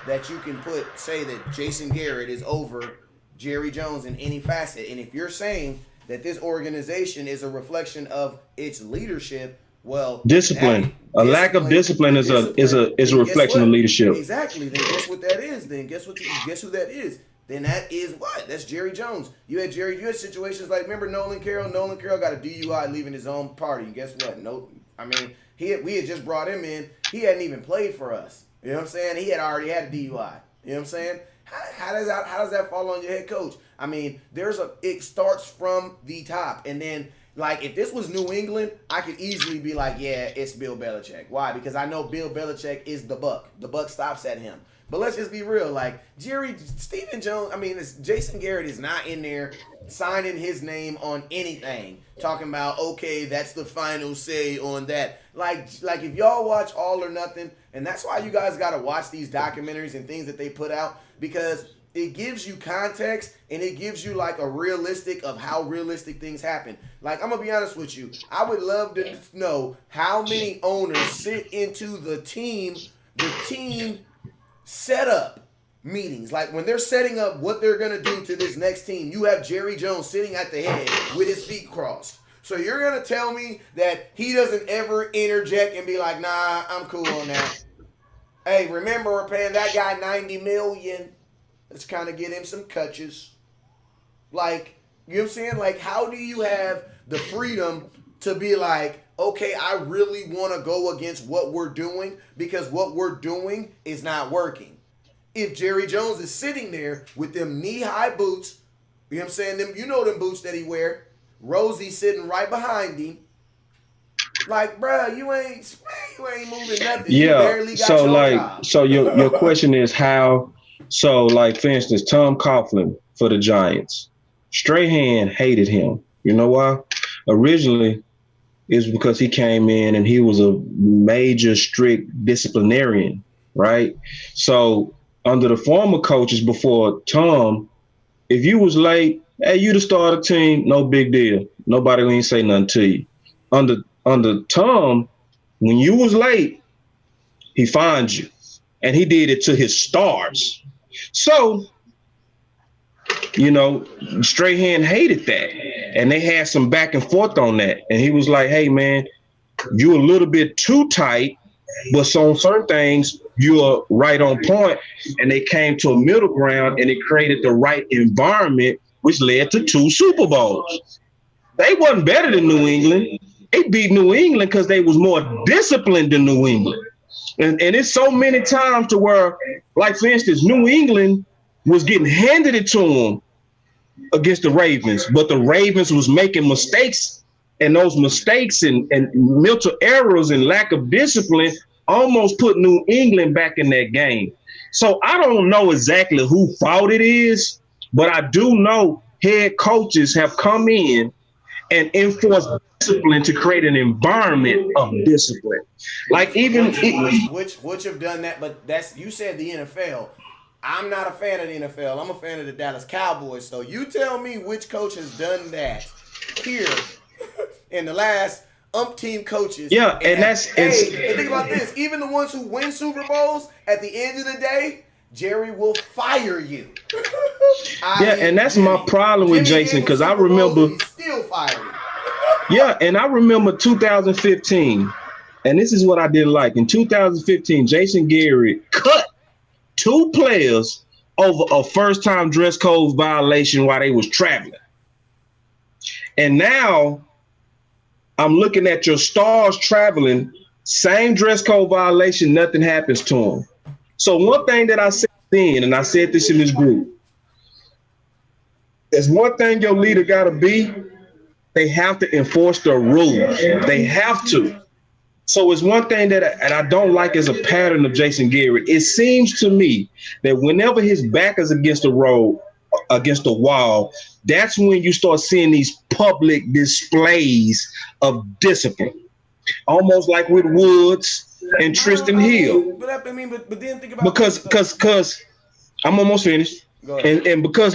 that you can say that Jason Garrett is over Jerry Jones in any facet. And if you're saying that this organization is a reflection of its leadership, well, discipline. A lack of discipline is a reflection of leadership. Exactly. Then guess what that is? Then guess who that is? Then that is what? That's Jerry Jones. You had situations like, remember Nolan Carroll? Nolan Carroll got a DUI leaving his own party. And guess what? We had just brought him in. He hadn't even played for us. You know what I'm saying? He had already had a DUI. You know what I'm saying? How does that fall on your head coach? I mean, it starts from the top. And then, like, if this was New England, I could easily be like, yeah, it's Bill Belichick. Why? Because I know Bill Belichick is the buck. The buck stops at him. But let's just be real. Like, Jason Garrett is not in there signing his name on anything. Talking about, okay, that's the final say on that. Like if y'all watch All or Nothing, and that's why you guys got to watch these documentaries and things that they put out, because it gives you context and it gives you like a realistic of how realistic things happen. Like, I'm gonna be honest with you, I would love to know how many owners sit into the team setup meetings. Like when they're setting up what they're gonna do to this next team, you have Jerry Jones sitting at the head with his feet crossed. So you're gonna tell me that he doesn't ever interject and be like, nah, I'm cool on that. Hey, remember we're paying that guy $90 million. Let's kind of get him some catches. Like, you know what I'm saying? Like, how do you have the freedom to be like, okay, I really want to go against what we're doing because what we're doing is not working. If Jerry Jones is sitting there with them knee-high boots, you know what I'm saying? Them, you know them boots that he wear. Rosie sitting right behind him. Like, bruh, you ain't moving nothing. Yeah. You barely got So your like, job. so your question is how? So like, for instance, Tom Coughlin for the Giants, Strahan hated him. You know why? Originally, it's because he came in and he was a major strict disciplinarian, right? So under the former coaches before Tom, if you was late, hey, you the starter team, no big deal. Nobody ain't say nothing to you. Under Tom, when you was late, he fined you. And he did it to his stars. So, you know, Strahan hated that. And they had some back and forth on that. And he was like, hey, man, you a little bit too tight, but on certain things, you are right on point. And they came to a middle ground and it created the right environment, which led to 2 Super Bowls. They wasn't better than New England. They beat New England because they was more disciplined than New England. And it's so many times to where, like, for instance, New England was getting handed it to them against the Ravens, but the Ravens was making mistakes, and those mistakes and mental errors and lack of discipline almost put New England back in that game. So I don't know exactly who fault it is, but I do know head coaches have come in and enforced discipline to create an environment of discipline. Like even which have done that, but that's, you said the NFL. I'm not a fan of the NFL. I'm a fan of the Dallas Cowboys. So you tell me which coach has done that here in the last umpteen coaches. Yeah, and and think about this. Even the ones who win Super Bowls, at the end of the day, Jerry will fire you. And that's my problem with Jason, because I remember he's still firing. Yeah, and I remember 2015, and this is what I didn't like. In 2015, Jason Garrett cut 2 players over a first-time dress code violation while they was traveling. And now I'm looking at your stars traveling, same dress code violation, nothing happens to them. So one thing that I said then, and I said this in this group, there's one thing your leader got to be. They have to enforce the rules. They have to. So it's one thing that I don't like as a pattern of Jason Garrett. It seems to me that whenever his back is against the road, against the wall, that's when you start seeing these public displays of discipline. Almost like with Woods and Tristan Hill. But then think about because I'm almost finished. And because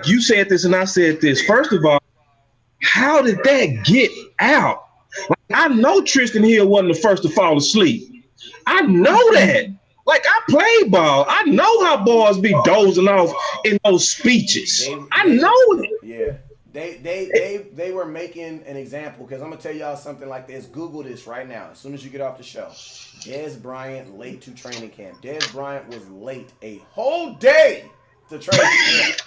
you said this and I said this. First of all, how did that get out? Like, I know Tristan Hill wasn't the first to fall asleep. I know that. Like, I played ball. I know how boys be dozing off in those speeches. I know it. Yeah. They were making an example, because I'm going to tell y'all something like this. Google this right now as soon as you get off the show. Dez Bryant late to training camp. Dez Bryant was late a whole day to training camp.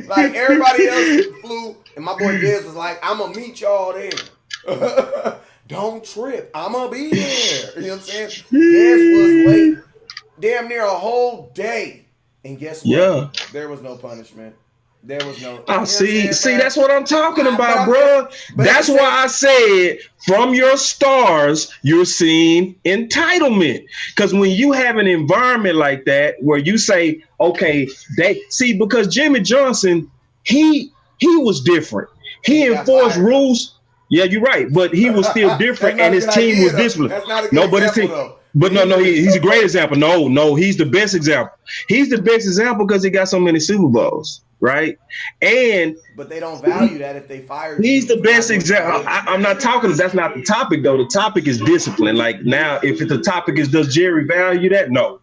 Like, everybody else flew, and my boy Dez was like, I'm going to meet y'all there. Don't trip. I'm going to be there. You know what I'm saying? Dez was late damn near a whole day. And guess what? Yeah. There was no punishment. There was no. See, that's what I'm talking about, bro. That's why I said from your stars, you're seeing entitlement. Because when you have an environment like that where you say, okay, because Jimmy Johnson, he was different. He enforced rules. Yeah, you're right, but he was still different, and his team was disciplined. That's not a good example, though. But no, he's a great example. No, he's the best example. He's the best example because he got so many Super Bowls, right? But they don't value that if they fired. He's the best example. I'm not talking. That's not the topic, though. The topic is discipline. Like now, if the topic is does Jerry value that? No.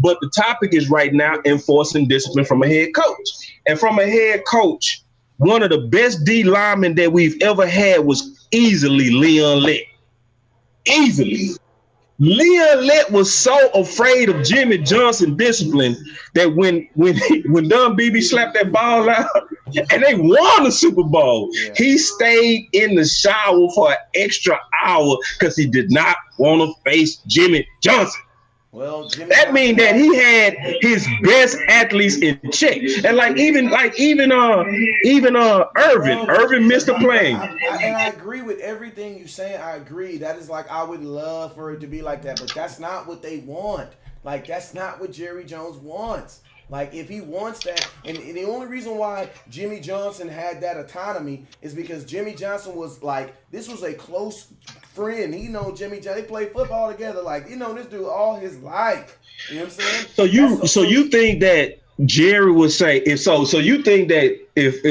But the topic is right now enforcing discipline from a head coach. And from a head coach, one of the best D linemen that we've ever had was easily Leon Lett. Easily. Leon Lett was so afraid of Jimmy Johnson discipline that when Don Beebe slapped that ball out and they won the Super Bowl, he stayed in the shower for an extra hour because he did not want to face Jimmy Johnson. Well, that means that he had his best athletes in check, and even Irvin missed a play. And I agree with everything you're saying. I agree. That is like I would love for it to be like that, but that's not what they want. Like that's not what Jerry Jones wants. Like if he wants that, and the only reason why Jimmy Johnson had that autonomy is because Jimmy Johnson was like, this was a close friend. He know Jimmy Johnson. They played football together. Like this dude all his life. You know what I'm saying? So you think that Jerry would say so you think that if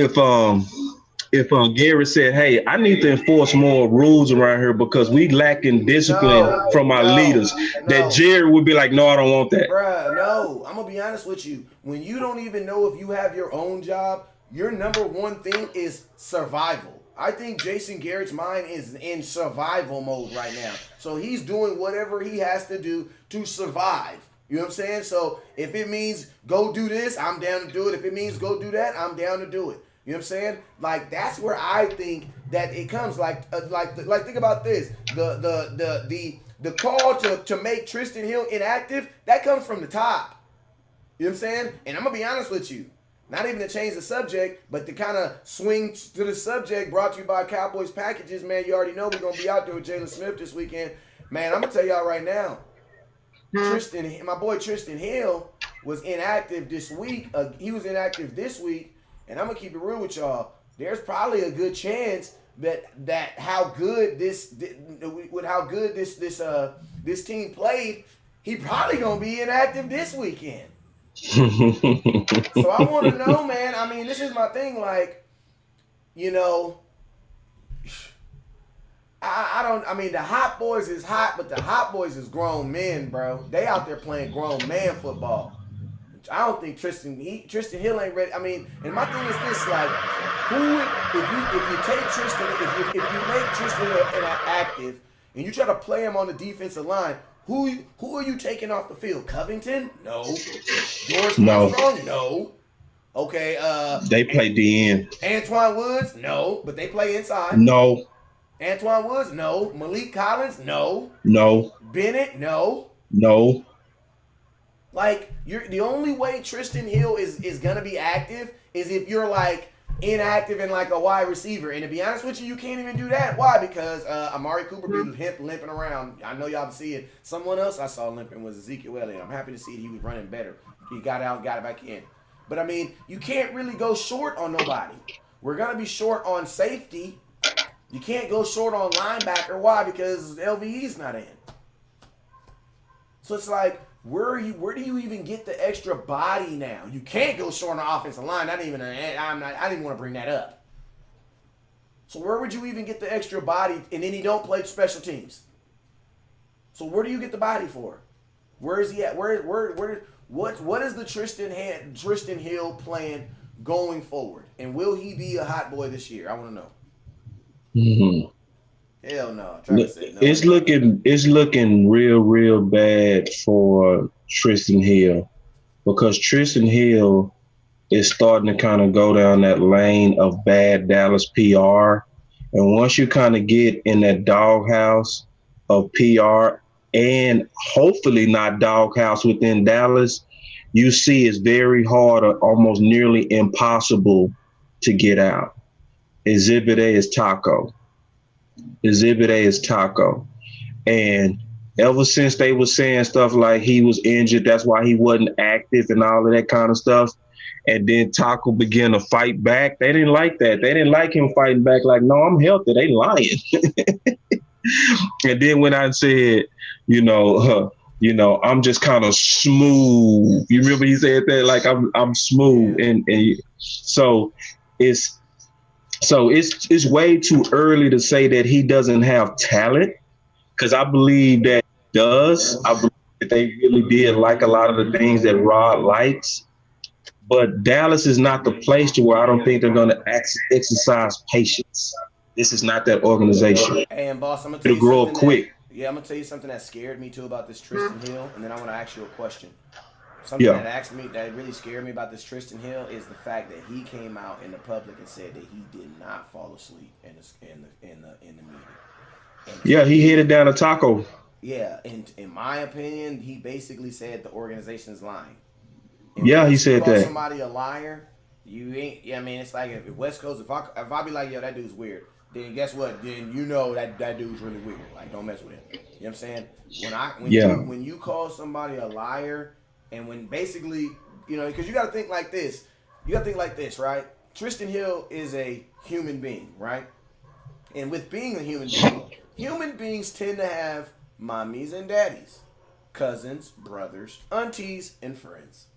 Gary said, hey, I need to enforce more rules around here because we lacking discipline from our leaders, that Jerry would be like, no, I don't want that. Bruh, no. I'm going to be honest with you. When you don't even know if you have your own job, your number one thing is survival. I think Jason Garrett's mind is in survival mode right now. So he's doing whatever he has to do to survive. You know what I'm saying? So if it means go do this, I'm down to do it. If it means go do that, I'm down to do it. You know what I'm saying? Like that's where I think that it comes. Like think about this. The call to make Tristan Hill inactive, that comes from the top. You know what I'm saying? And I'm gonna be honest with you. Not even to change the subject, but to kind of swing to the subject. Brought to you by Cowboys Packages, man. You already know we're gonna be out there with Jalen Smith this weekend, man. I'm gonna tell y'all right now. My boy Tristan Hill was inactive this week. He was inactive this week. And I'm gonna keep it real with y'all. There's probably a good chance that how good this team played, he probably gonna be inactive this weekend. So I want to know, man. I mean, this is my thing. Like, I mean, the Hot Boys is hot, but the Hot Boys is grown men, bro. They out there playing grown man football. I don't think Tristan Hill ain't ready. I mean, and my thing is this: like, if you take Tristan, if you make Tristan Hill active, and you try to play him on the defensive line, who are you taking off the field? Covington? No. Doris Armstrong? No. Okay. They play DN. Antoine Woods? No, but they play inside. No. Antoine Woods? No. Malik Collins? No. No. Bennett? No. No. Like, the only way Tristan Hill is gonna be active is if you're like inactive and like a wide receiver. And to be honest with you, you can't even do that. Why? Because Amari Cooper be limping around. I know y'all see it. Someone else I saw limping was Ezekiel Elliott. I'm happy to see he was running better. He got out, got it back in. But I mean, you can't really go short on nobody. We're gonna be short on safety. You can't go short on linebacker. Why? Because LVE's not in. So it's like, where do you even get the extra body now? You can't go short on the offensive line. I didn't even want to bring that up. So where would you even get the extra body? And then he don't play special teams. So where do you get the body for? Where is he at? What is the Tristan Hill plan going forward? And will he be a hot boy this year? I want to know. Mm-hmm. Hell no. It's looking real bad for Tristan Hill because Tristan Hill is starting to kind of go down that lane of bad Dallas PR. And once you kind of get in that doghouse of PR and hopefully not doghouse within Dallas, you see it's very hard or almost nearly impossible to get out. Exhibit A is Taco. Exhibit A is Taco. And ever since they were saying stuff like he was injured, that's why he wasn't active and all of that kind of stuff. And then Taco began to fight back. They didn't like that. They didn't like him fighting back like, no, I'm healthy. They lying. And then when I said, you know, I'm just kind of smooth. You remember he said that, like I'm smooth, Yeah. and so it's it's way too early to say that he doesn't have talent, because I believe that he does. I believe that they really did like a lot of the things that Rod likes. But Dallas is not the place to where I don't think they're going to exercise patience. This is not that organization. Hey, and boss, I'm gonna tell It'll you grow something up quick. I'm gonna tell you something that scared me too about this Tristan Hill, and then I want to ask you a question. Something Yeah. that really scared me about this Tristan Hill is the fact that he came out in the public and said that he did not fall asleep in the meeting. And Yeah, he headed down a taco. yeah, and in my opinion, he basically said the organization is lying. And Yeah, he once you said call that. somebody a liar, you ain't. Yeah, I mean, it's like if West Coast, if I be like, yo, that dude's weird, then guess what? Then you know that dude's really weird. Like, don't mess with him. You know what I'm saying? When you call somebody a liar, and when basically, because you got to think like this. You got to think like this, right? Tristan Hill is a human being, right? And with being a human beings tend to have mommies and daddies, cousins, brothers, aunties, and friends.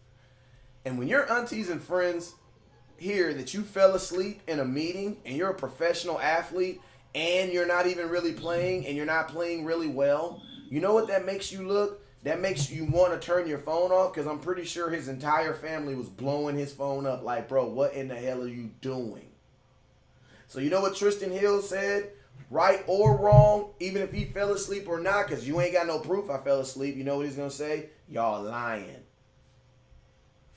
And when your aunties and friends hear that you fell asleep in a meeting and you're a professional athlete and you're not even really playing and you're not playing really well, you know what that makes you look? That makes you want to turn your phone off, because I'm pretty sure his entire family was blowing his phone up like, bro, what in the hell are you doing? So you know what Tristan Hill said? Right or wrong, even if he fell asleep or not, because you ain't got no proof I fell asleep, you know what he's going to say? Y'all lying.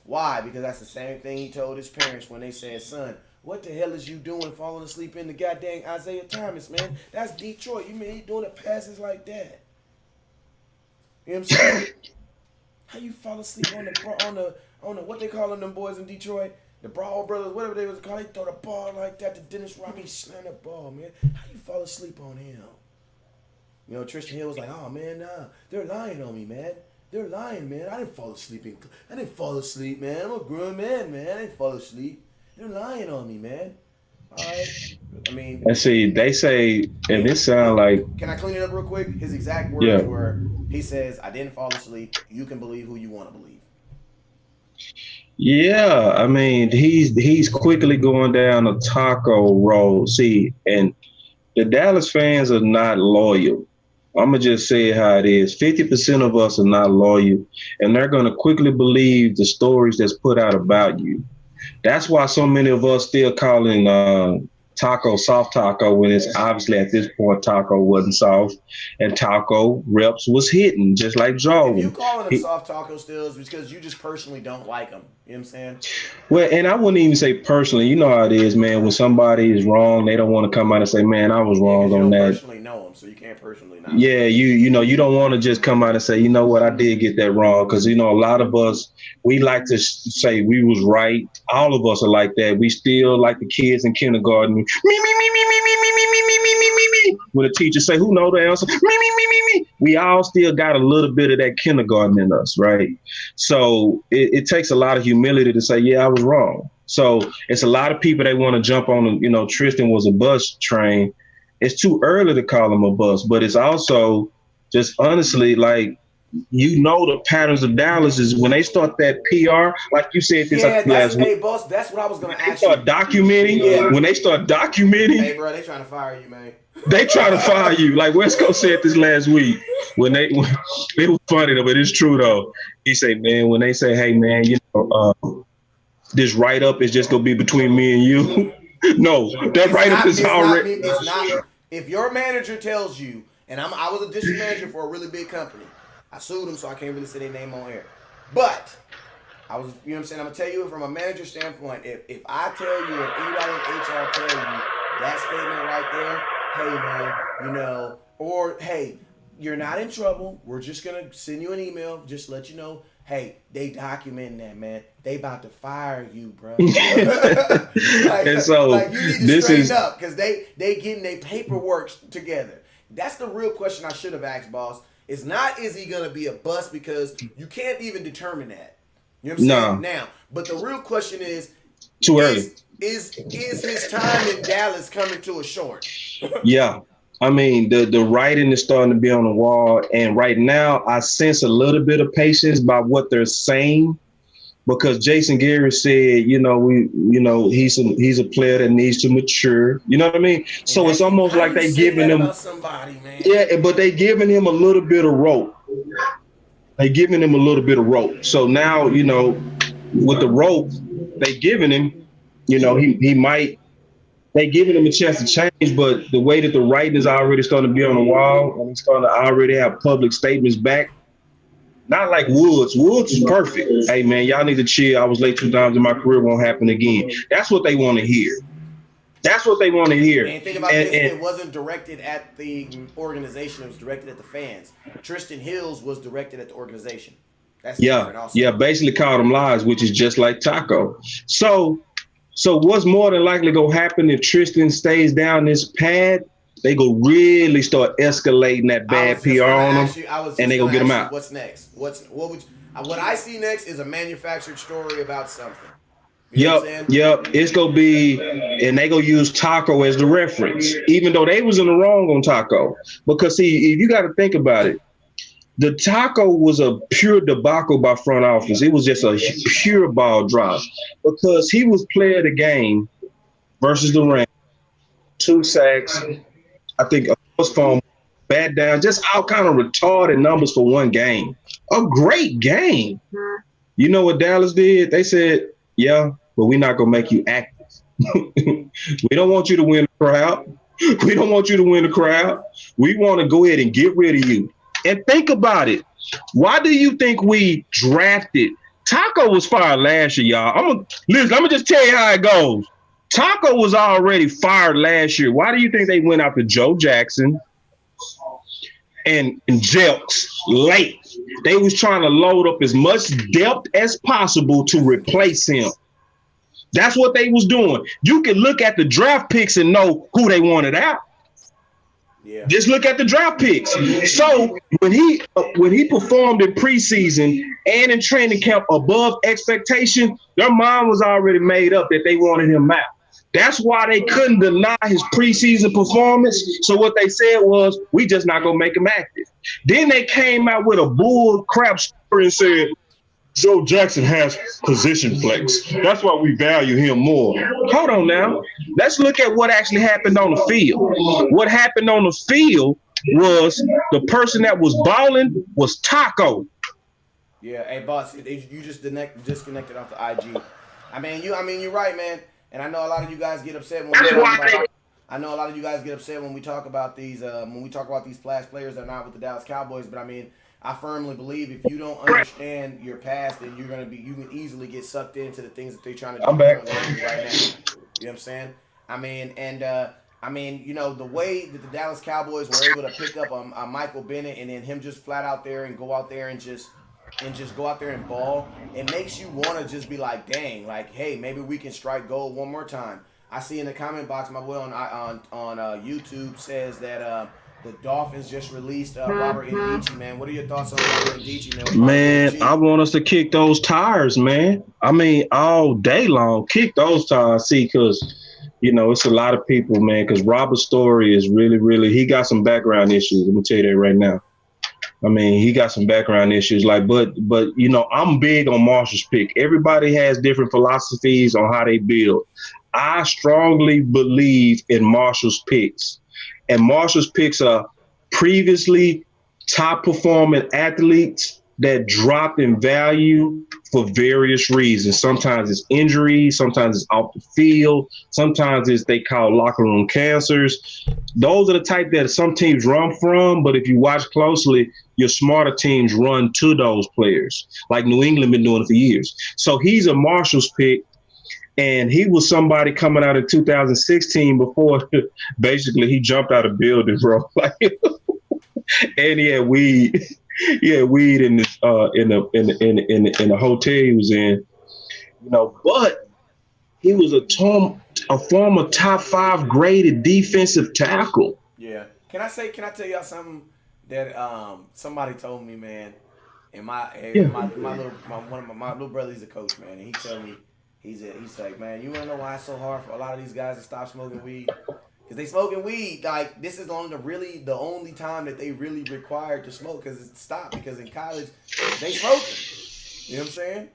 Why? Because that's the same thing he told his parents when they said, son, what the hell is you doing falling asleep in the goddamn Isaiah Thomas, man? That's Detroit. You mean he doing the passes like that? You know what I'm saying? How you fall asleep on the what they calling them boys in Detroit? The Brawl Brothers, whatever they was called. They throw the ball like that to Dennis Rodman, slam the ball, man. How you fall asleep on him? Tristan Hill was like, oh man, nah, they're lying on me, man. They're lying, man. I didn't fall asleep, man. I'm a grown man, man. I didn't fall asleep. They're lying on me, man. All right. I mean, And see, they say, and this sound like. Can I clean it up real quick? His exact words were, he says, I didn't fall asleep. You can believe who you want to believe. Yeah, I mean, he's quickly going down a taco road. See, and the Dallas fans are not loyal. I'm going to just say how it is. 50% of us are not loyal, and they're going to quickly believe the stories that's put out about you. That's why so many of us still calling taco soft taco, when it's obviously at this point taco wasn't soft, and taco reps was hitting just like Jordan. If you calling them soft taco still, it's because you just personally don't like them. You know what I'm saying? Well, and I wouldn't even say personally. You know how it is, man. When somebody is wrong, they don't want to come out and say, man, I was wrong on that. You don't personally know them, so you can't personally not. Yeah, you don't want to just come out and say, you know what, I did get that wrong. Because, a lot of us, we like to say we was right. All of us are like that. We still like the kids in kindergarten. Me. When the teacher say, who know the answer? Me. We all still got a little bit of that kindergarten in us, right? So it takes a lot of humility to say, yeah, I was wrong. So it's a lot of people, they want to jump on, Tristan was a bus train. It's too early to call him a bus, but it's also just honestly, like, the patterns of Dallas is when they start that PR, like you said this last week. Hey, boss, that's what I was going to ask you. When they start documenting. Hey, bro, they trying to fire you, man. They try to fire you. Like West Coast said this last week. When it was funny though, but it's true though. He said, man, when they say, hey man, this write up is just gonna be between me and you. No, that write up is already. It's not. If your manager tells you, and I was a district manager for a really big company. I sued them, so I can't really say their name on air. But I was, you know what I'm saying? I'm gonna tell you from a manager standpoint. If I tell you, if anybody in HR tell you that statement right there. Hey man, or hey, you're not in trouble. We're just gonna send you an email, just let you know. Hey, they documenting that, man. They about to fire you, bro. And so you need to straighten up, because they getting their paperwork together. That's the real question I should have asked, boss. It's not, is he gonna be a bust, because you can't even determine that. You know what I'm saying? Now, but the real question is, too early. Is his time in Dallas coming to a short? Yeah. I mean, the writing is starting to be on the wall, and right now I sense a little bit of patience by what they're saying, because Jason Garrett said, he's a player that needs to mature. You know what I mean? And So it's that's almost how like you they say giving that him, about somebody, man. yeah, but they giving him a little bit of rope. They giving him a little bit of rope. So now, with the rope they giving him, he might. They giving him a chance to change, but the way that the writing is already starting to be on the wall, and he's starting to already have public statements back. Not like Woods. Woods is perfect. Hey man, y'all need to chill. I was late 2 times in my career. Won't happen again. That's what they want to hear. That's what they want to hear. And think about this: it wasn't directed at the organization; it was directed at the fans. Tristan Hills was directed at the organization. That's different, also. Yeah. Basically, called them lies, which is just like Taco. So what's more than likely gonna happen if Tristan stays down this path? They go really start escalating that bad PR on him, and they go get him out. What's next? What I see next is a manufactured story about something. Yep. It's gonna be, and they gonna use Taco as the reference, even though they was in the wrong on Taco. Because see, if you got to think about it, the Taco was a pure debacle by front office. It was just a pure ball drop because he was player of the game versus the Rams. 2 sacks, I think a first phone, bad down, just all kind of retarded numbers for one game. A great game. You know what Dallas did? They said, yeah, but we're not going to make you active. We don't want you to win the crowd. We don't want you to win the crowd. We want to go ahead and get rid of you. And think about it. Why do you think we drafted? Taco was fired last year, y'all. I'm gonna just tell you how it goes. Taco was already fired last year. Why do you think they went after Joe Jackson and Jelks late? They was trying to load up as much depth as possible to replace him. That's what they was doing. You can look at the draft picks and know who they wanted out. Yeah. Just look at the draft picks. So when he performed in preseason and in training camp above expectation, their mind was already made up that they wanted him out. That's why they couldn't deny his preseason performance. So what they said was, we just not gonna make him active. Then they came out with a bull crap story and said, Joe Jackson has position flex. That's why we value him more. Hold on now. Let's look at what actually happened on the field. What happened on the field was the person that was balling was Taco. Yeah, hey boss, you just disconnected off the IG. I mean you're right, man. And I know a lot of you guys get upset when we talk about. I know a lot of you guys get upset when we talk about these splash players that are not with the Dallas Cowboys. But I mean, I firmly believe if you don't understand your past, then you can easily get sucked into the things that they're trying to do I'm back. right now. You know what I'm saying? I mean, the way that the Dallas Cowboys were able to pick up a Michael Bennett and then him just flat out there and go out there and just go out there and ball, it makes you want to just be like, dang, like, hey, maybe we can strike gold one more time. I see in the comment box, my boy on YouTube says that the Dolphins just released Robert Ndici, man. What are your thoughts on Robert Ndici, man? Man, I want us to kick those tires, man. I mean, all day long, kick those tires. See, because, it's a lot of people, man, because Robert's story is really, really, he got some background issues. Let me tell you that right now. I mean, he got some background issues, but I'm big on Marshall's pick. Everybody has different philosophies on how they build. I strongly believe in Marshall's picks, and Marshall's picks are previously top performing athletes that dropped in value for various reasons. Sometimes it's injuries, sometimes it's off the field, sometimes it's they call locker room cancers. Those are the type that some teams run from, but if you watch closely, your smarter teams run to those players, like New England been doing it for years. So he's a Marshall's pick, and he was somebody coming out in 2016 before basically he jumped out of building, bro. And he had weed. He had weed in this in the hotel he was in, but he was a former top 5 graded defensive tackle. Yeah. Can I tell y'all something that somebody told me, man? And my little brother, he's a coach, man, and he told me he's like, man, you wanna know why it's so hard for a lot of these guys to stop smoking weed? Because they smoking weed. Like, this is only the only time that they really required to smoke, because it stopped. Because in college, they smoking. You know what I'm saying?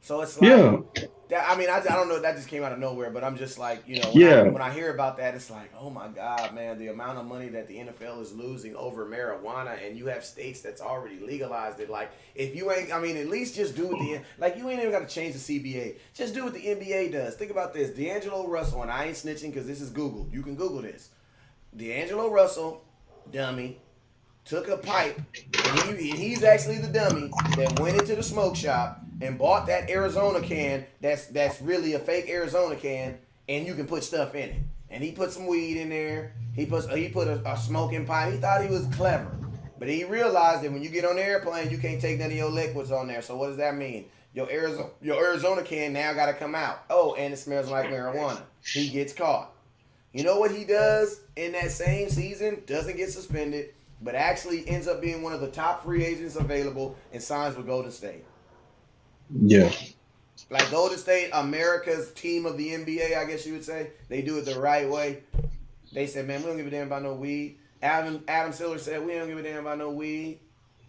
So it's like, I mean, I don't know. That just came out of nowhere, but I'm just like, you know, when I hear about that, it's like, oh my God, man, the amount of money that the NFL is losing over marijuana, and you have states that's already legalized it. Like, if you ain't, I mean, at least just do what you ain't even got to change the CBA. Just do what the NBA does. Think about this. D'Angelo Russell, and I ain't snitching because this is Google. You can Google this. D'Angelo Russell, dummy, took a pipe, and he's actually the dummy that went into the smoke shop and bought that Arizona can that's really a fake Arizona can, and you can put stuff in it. And he put some weed in there. He put a smoking pipe. He thought he was clever. But he realized that when you get on the airplane, you can't take none of your liquids on there. So what does that mean? Your Arizona can now got to come out. Oh, and it smells like marijuana. He gets caught. You know what he does in that same season? Doesn't get suspended, but actually ends up being one of the top free agents available and signs with Golden State. Yeah. Like Golden State, America's team of the NBA, I guess you would say. They do it the right way. They said, man, we don't give a damn about no weed. Adam Silver said, we don't give a damn about no weed.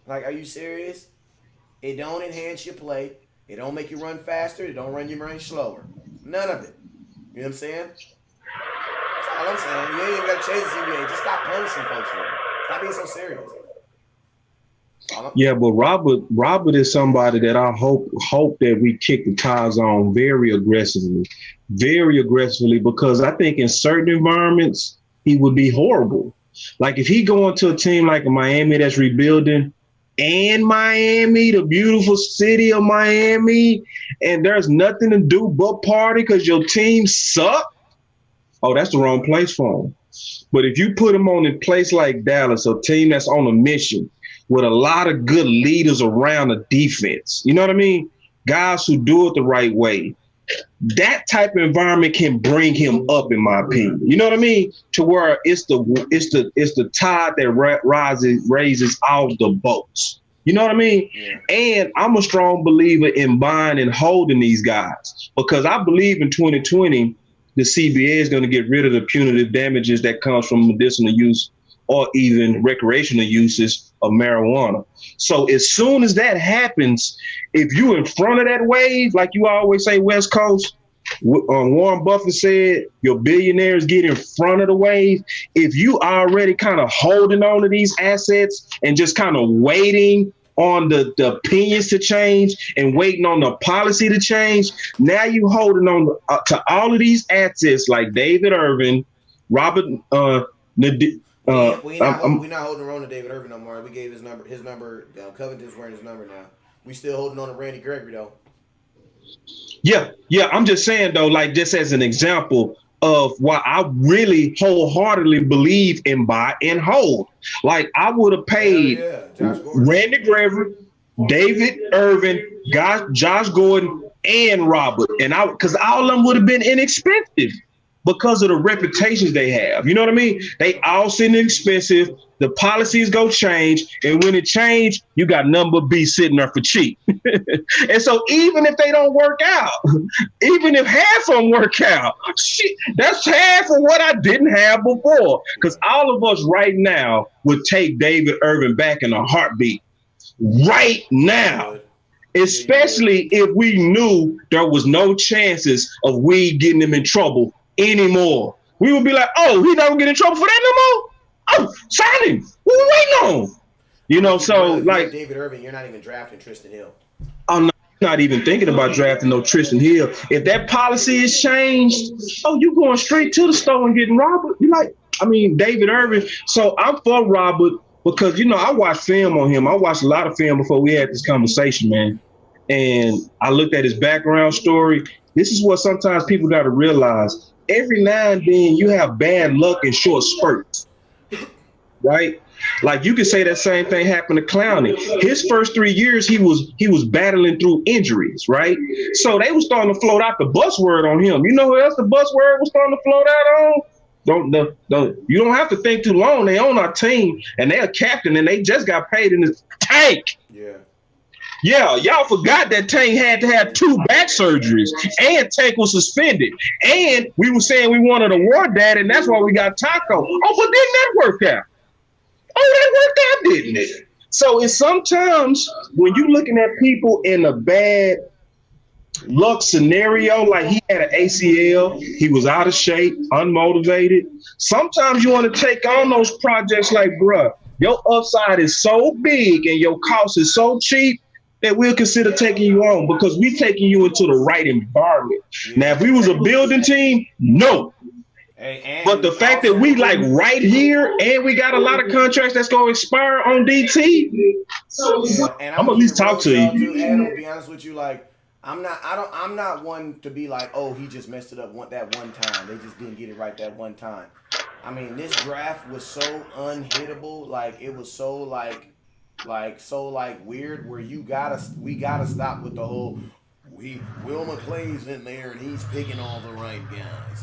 Like, are you serious? It don't enhance your play. It don't make you run faster. It don't run you run slower. None of it. You know what I'm saying? That's all I'm saying. You ain't even got to change the CBA. Just stop punishing folks for it. Stop being so serious. Yeah, but Robert is somebody that I hope that we kick the tires on very aggressively, because I think in certain environments he would be horrible. Like if he go into a team like Miami that's rebuilding, and Miami, the beautiful city of Miami, and there's nothing to do but party because your team suck. Oh, that's the wrong place for him. But if you put him on a place like Dallas, a team that's on a mission, with a lot of good leaders around the defense. You know what I mean? Guys who do it the right way. That type of environment can bring him up, in my opinion. You know what I mean? To where it's the tide that raises all the boats. You know what I mean? Yeah. And I'm a strong believer in buying and holding these guys, because I believe in 2020 the CBA is going to get rid of the punitive damages that comes from medicinal use or even recreational uses of marijuana. So as soon as that happens, if you in front of that wave, like you always say, West Coast, Warren Buffett said, your billionaires get in front of the wave. If you already kind of holding on to these assets and just kind of waiting on the opinions to change and waiting on the policy to change, now you holding on to all of these assets like David Irvin, Robert, we're not holding on to David Irvin no more. We gave his number. Covington's wearing his number now. We still holding on to Randy Gregory though. Yeah. I'm just saying though, like just as an example of why I really wholeheartedly believe in buy and hold. Like I would have paid Randy Gregory, David Irvin, Josh Gordon, and Robert, and because all of them would have been inexpensive. Because of the reputations they have. You know what I mean? They all seem expensive. The policies go change. And when it change, you got number B sitting there for cheap. And so even if they don't work out, even if half of them work out, shit, that's half of what I didn't have before. Because all of us right now would take David Irvin back in a heartbeat. Right now. Especially if we knew there was no chances of weed getting him in trouble anymore. We would be like, oh, he's not gonna get in trouble for that no more? Oh, sign him. What are we waiting on? You know, so like David Irvin, you're not even drafting Tristan Hill. I'm not even thinking about drafting no Tristan Hill. If that policy is changed, oh, you going straight to the store and getting Robert. David Irvin. So I'm for Robert because, you know, I watched film on him. I watched a lot of film before we had this conversation, man. And I looked at his background story. This is what sometimes people got to realize. Every now and then you have bad luck in short spurts, right? Like you could say that same thing happened to Clowney. His first 3 years, he was battling through injuries, right? So they were starting to float out the buzzword on him. You know who else the buzzword was starting to float out on? You don't have to think too long. They own our team and they're a captain and they just got paid in the tank. Yeah. Yeah, y'all forgot that Tank had to have 2 back surgeries, and Tank was suspended, and we were saying we wanted a war dad, and that's why we got Taco. Oh, but didn't that work out? Oh, that worked out, didn't it? So it's sometimes when you're looking at people in a bad luck scenario, like he had an ACL, he was out of shape, unmotivated. Sometimes you want to take on those projects like, bruh, your upside is so big and your cost is so cheap that we'll consider taking you on because we taking you into the right environment. Now, if we was a building team, no. But the fact that we like right here and we got a lot of contracts that's going to expire on DT, and I'm at least talk to you. And I'm gonna be honest with you, like I'm not one to be like, oh, he just messed it up that one time. They just didn't get it right that one time. I mean, this draft was so unhittable, like it was so like weird where we gotta stop with the whole Will McClay's in there and he's picking all the right guys.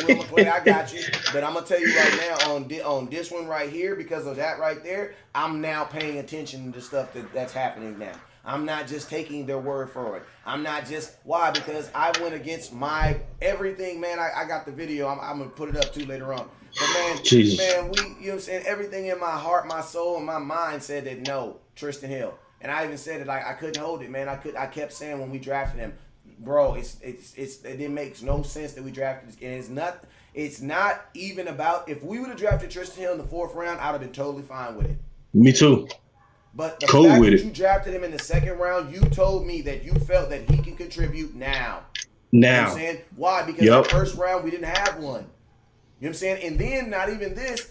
Will McClay, I got you. But I'm gonna tell you right now on this one right here, because of that right there, I'm now paying attention to stuff that's happening now. I'm not just taking their word for it. I'm not just why because I went against my everything, man. I got the video. I'm gonna put it up too later on. But man, Jesus. you know what I'm saying? Everything in my heart, my soul, and my mind said that no, Tristan Hill. And I even said it like I couldn't hold it, man. I kept saying when we drafted him, bro, it makes no sense that we drafted this. And it's not even about if we would have drafted Tristan Hill in the 4th round, I'd have been totally fine with it. Me too. But the cool fact with that it. you drafted him in the 2nd round, you told me that you felt that he can contribute now. You know what I'm saying? Why? Because in the 1st round we didn't have one. You know what I'm saying? And then not even this.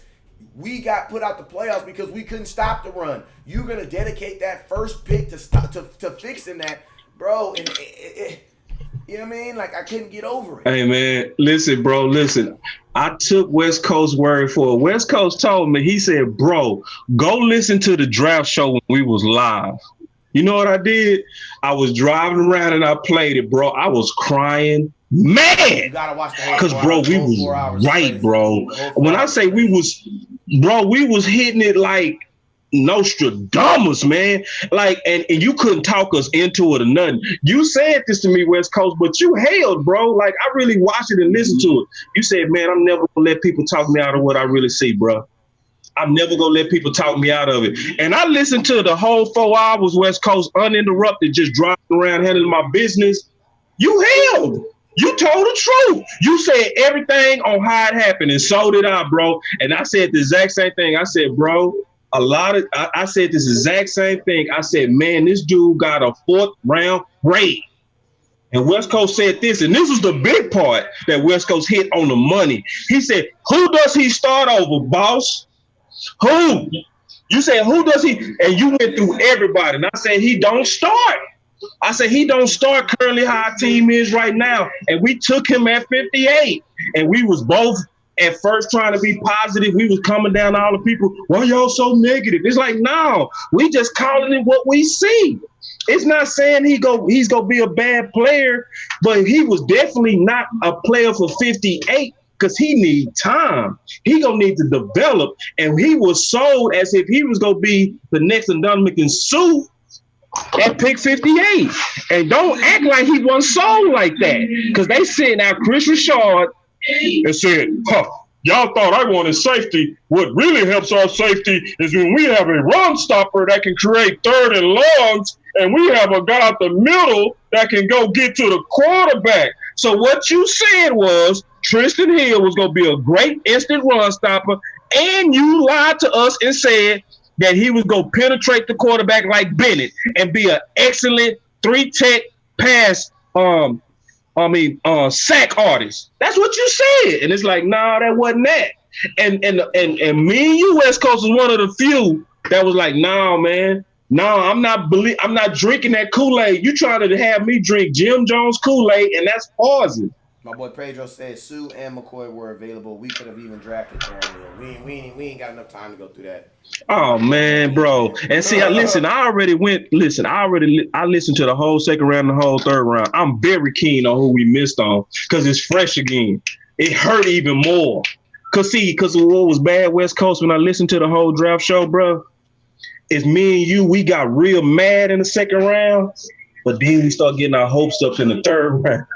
We got put out the playoffs because we couldn't stop the run. You're gonna dedicate that first pick to fixing that, bro. And you know what I mean? Like I couldn't get over it. Hey man, listen, bro. Listen, I took West Coast word for it. West Coast told me. He said, "Bro, go listen to the draft show when we was live." You know what I did? I was driving around and I played it, bro. I was crying. Man, you gotta watch the whole because bro, we was right, bro. When I say we was hitting it like Nostradamus, man. Like, and you couldn't talk us into it or nothing. You said this to me, West Coast, but you held, bro. Like, I really watched it and listened to it. You said, man, I'm never gonna let people talk me out of what I really see, bro. I'm never gonna let people talk me out of it. And I listened to the whole 4 hours, West Coast, uninterrupted, just driving around handling my business. You held. You told the truth. You said everything on how it happened, and so did I, bro. And I said the exact same thing. I said, bro, I said this exact same thing. I said, man, this dude got a 4th round grade. And West Coast said this, and this was the big part that West Coast hit on the money. He said, who does he start over, boss? Who? You said, who does he? And you went through everybody. And I said, he don't start. I said, he don't start currently how our team is right now. And we took him at 58. And we was both at first trying to be positive. We was coming down to all the people, why y'all so negative? It's like, no, we just calling it what we see. It's not saying he's gonna be a bad player, but he was definitely not a player for 58 because he need time. He gonna need to develop. And he was sold as if he was gonna be the next Ndamukong Suh at pick 58. And don't act like he wasn't sold like that. Because they sent out Chris Richard and said, y'all thought I wanted safety. What really helps our safety is when we have a run stopper that can create 3rd and longs, and we have a guy out the middle that can go get to the quarterback. So what you said was Tristan Hill was going to be a great instant run stopper, and you lied to us and said that he was going to penetrate the quarterback like Bennett and be an excellent 3-tech pass sack artist. That's what you said. And it's like, nah, that wasn't that. And me and you, West Coast, was one of the few that was like, nah, man. No, I'm not drinking that Kool-Aid. You trying to have me drink Jim Jones Kool-Aid, and that's poison. My boy Pedro said Suh and McCoy were available. We could have even drafted Thornhill. We ain't got enough time to go through that. Oh man, bro. And see, I listened to the whole 2nd round and the whole 3rd round. I'm very keen on who we missed on because it's fresh again. It hurt even more. Cause what was bad, West Coast, when I listened to the whole draft show, bro, is me and you, we got real mad in the second round, but then we start getting our hopes up in the third round.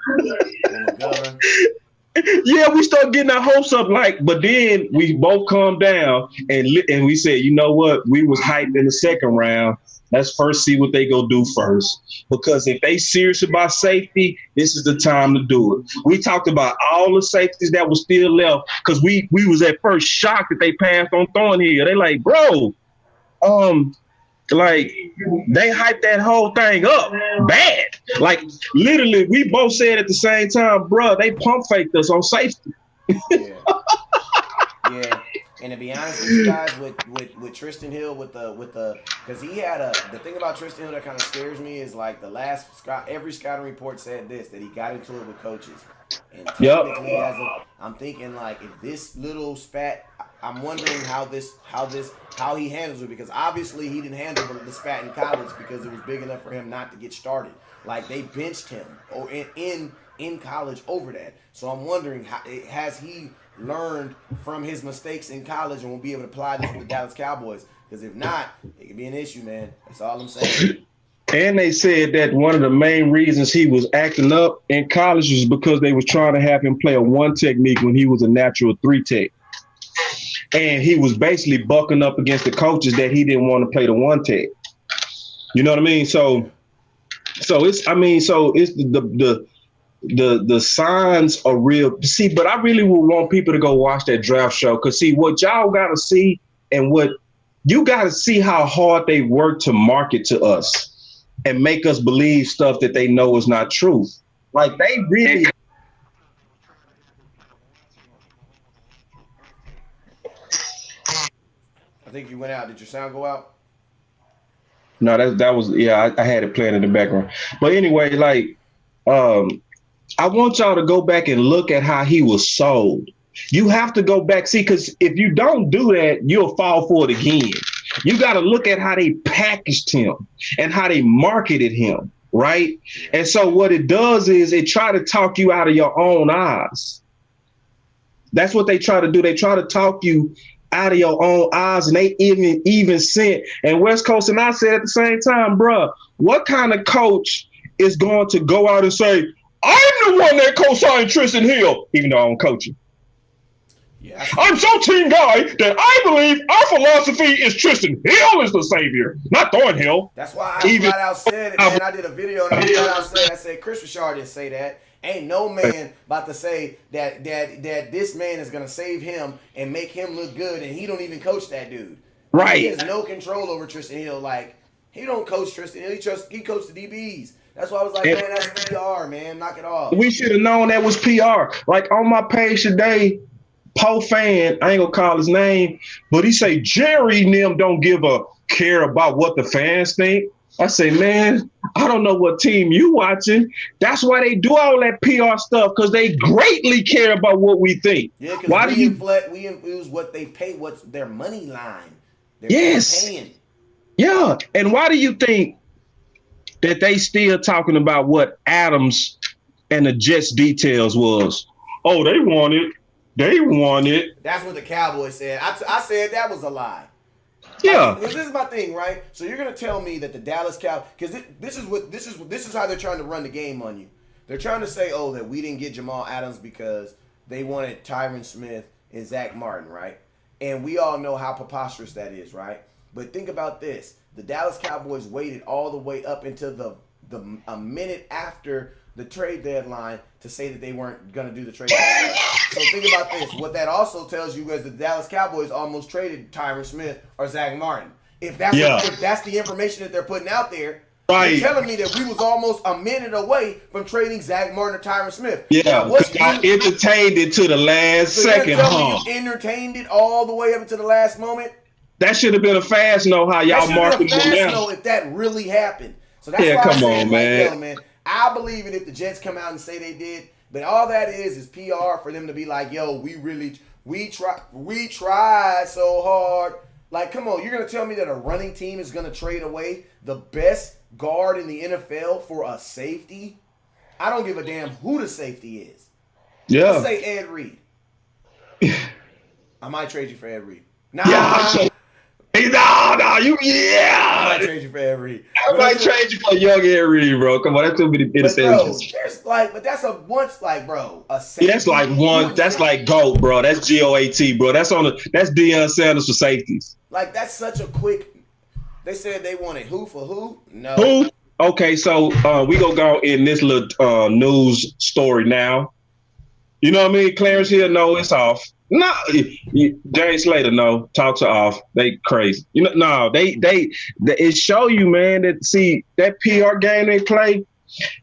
Yeah, we start getting our hopes up, but then we both calmed down and we said, you know what? We was hyped in the second round. Let's first see what they go do first. Because if they serious about safety, this is the time to do it. We talked about all the safeties that was still left because we was at first shocked that they passed on Thornhill. They like, bro, like they hyped that whole thing up bad. Like literally, we both said at the same time, bro, they pump faked us on safety. Yeah. And to be honest with you guys, with Tristan Hill, because he had the thing about Tristan Hill that kind of scares me is like every scouting report said that he got into it with coaches. And technically, I'm thinking like if this little spat, I'm wondering how he handles it, because obviously he didn't handle the spat in college because it was big enough for him not to get started. Like they benched him in college over that. So I'm wondering, has he learned from his mistakes in college and will be able to apply this to the Dallas Cowboys? Because if not, it could be an issue, man. That's all I'm saying. And they said that one of the main reasons he was acting up in college was because they was trying to have him play a one technique when he was a natural three tech. And he was basically bucking up against the coaches that he didn't want to play the one tech. You know what I mean? So it's the signs are real. See, but I really would want people to go watch that draft show, because see what y'all gotta see and what you gotta see how hard they work to market to us and make us believe stuff that they know is not true. Like they really. I think you went out. Did your sound go out? No, that was I had it playing in the background. But anyway, like I want y'all to go back and look at how he was sold. You have to go back, see, because if you don't do that, you'll fall for it again. You got to look at how they packaged him and how they marketed him, right? And so what it does is it try to talk you out of your own eyes. That's what they try to do. They try to talk you out of your own eyes, and they even sent. And West Coast and I said at the same time, bruh, what kind of coach is going to go out and say, I'm the one that co-signed Tristan Hill, even though I'm coaching? Yeah. I'm so team guy that I believe our philosophy is Tristan Hill is the savior, not Thornhill. That's why I flat out said it, man. I did a video and I said Chris Richard didn't say that. Ain't no man about to say that this man is gonna save him and make him look good, and he don't even coach that dude. Right. He has no control over Tristan Hill. Like, he don't coach Tristan Hill. He coached the DBs. That's why I was like, man, that's PR, man. Knock it off. We should have known that was PR. Like on my page today, Poe fan, I ain't gonna call his name, but he say Jerry and them don't give a care about what the fans think. I say, man, I don't know what team you watching. That's why they do all that PR stuff, because they greatly care about what we think. Yeah, because we use what they pay, what's their money line. They're paying. Yeah, and why do you think that they still talking about what Adams and the Jets details was? Oh, they want it. They want it. That's what the Cowboys said. I said that was a lie. Yeah. This is my thing, right? So you're gonna tell me that the Dallas Cowboys, because this is how they're trying to run the game on you. They're trying to say, oh, that we didn't get Jamal Adams because they wanted Tyron Smith and Zach Martin, right? And we all know how preposterous that is, right? But think about this: the Dallas Cowboys waited all the way up until a minute after the trade deadline to say that they weren't going to do the trade deadline. So think about this. What that also tells you is the Dallas Cowboys almost traded Tyron Smith or Zach Martin. If that's the information that they're putting out there, right, you're telling me that we was almost a minute away from trading Zach Martin or Tyron Smith. Yeah, I entertained it to the last second. You entertained it all the way up to the last moment? That should have been a fast no how y'all marketed it now. If that really happened. So that's why I said, man. I believe it if the Jets come out and say they did, but all that is PR for them to be like, yo, we tried so hard. Like, come on, you're gonna tell me that a running team is gonna trade away the best guard in the NFL for a safety? I don't give a damn who the safety is. Yeah. Let's say Ed Reed. I might trade you for Ed Reed. Nah. Yeah, no. I might trade you for Ed Reed. I might trade you for young Ed Reed, bro. Come on, that's too many interceptions. But that's a once, like, bro, a safety. Yeah, that's like one. That's like GOAT, bro. That's GOAT, bro. That's Deion Sanders for safeties. Like, that's such a quick. They said they wanted who for who? No. Who? Okay, so we gonna go in this little news story now. You know what I mean? Clarence Hill, no, it's off. No, James Slater, no, talks are off. They crazy. You know, no, they it show you, man, that see that PR game they play,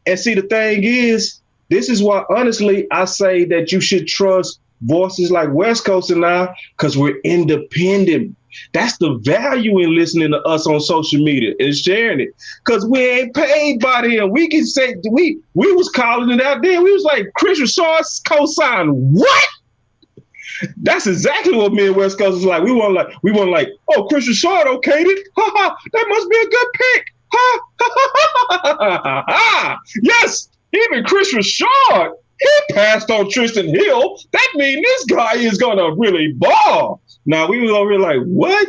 and see the thing is, this is why honestly I say that you should trust voices like West Coast and I, because we're independent. That's the value in listening to us on social media and sharing it, because we ain't paid by them. We can say we was calling it out there. We was like, Chris Richard co-signed what? That's exactly what me and West Coast was like. We weren't like, oh, Chris Richard okayed it. Ha ha, that must be a good pick. Ha ha ha ha ha ha. Yes, even Chris Richard, he passed on Tristan Hill. That means this guy is gonna really ball. Now we was over here like, what?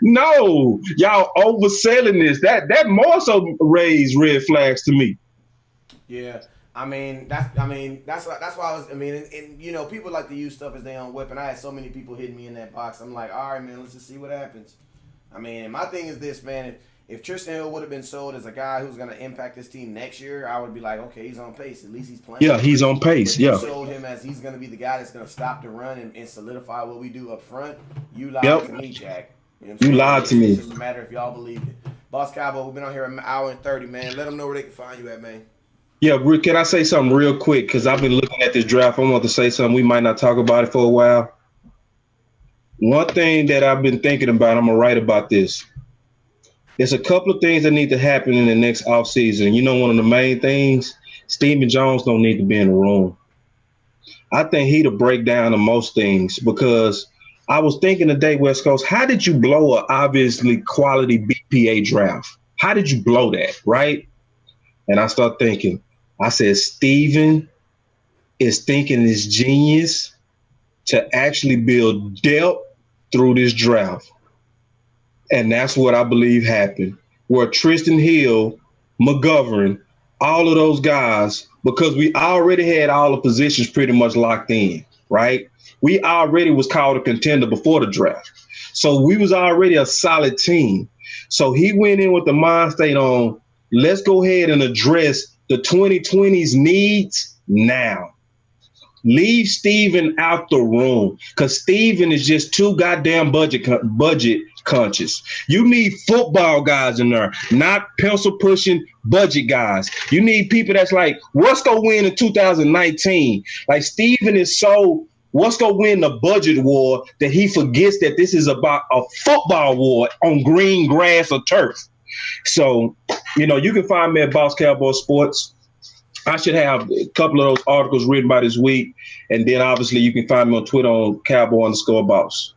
No, y'all overselling this. That more so raised red flags to me. Yeah. That's why I was. And you know, people like to use stuff as their own weapon. I had so many people hitting me in that box. I'm like, all right, man, let's just see what happens. And my thing is this, man. If Tristan Hill would have been sold as a guy who's going to impact this team next year, I would be like, okay, he's on pace. At least he's playing. Yeah, he's on pace. But yeah. You sold him as he's going to be the guy that's going to stop the run and solidify what we do up front. You lied to me, Jack. You lied to me. It doesn't matter if y'all believe it. Boss Cowboy, we've been on here an hour and 30, man. Let them know where they can find you at, man. Yeah, Rick, can I say something real quick? Because I've been looking at this draft. I want to say something. We might not talk about it for a while. One thing that I've been thinking about, I'm going to write about this. There's a couple of things that need to happen in the next offseason. You know, one of the main things, Stephen Jones don't need to be in the room. I think he'd break down to most things, because I was thinking today, West Coast, how did you blow a obviously quality BPA draft? How did you blow that, right? And I start thinking, I said, Stephen is thinking this genius to actually build depth through this draft. And that's what I believe happened, where Tristan Hill, McGovern, all of those guys, because we already had all the positions pretty much locked in, right? We already was called a contender before the draft. So we was already a solid team. So he went in with the mind state on, let's go ahead and address the 2020's needs now. Leave Steven out the room, because Steven is just too goddamn budget conscious. You need football guys in there, not pencil pushing budget guys. You need people that's like, what's gonna win in 2019? Like, Steven is so what's gonna win the budget war that he forgets that this is about a football war on green grass or turf. So, you know, you can find me at Boss Cowboy Sports. I should have a couple of those articles written by this week. And then obviously you can find me on Twitter on Cowboy_Boss.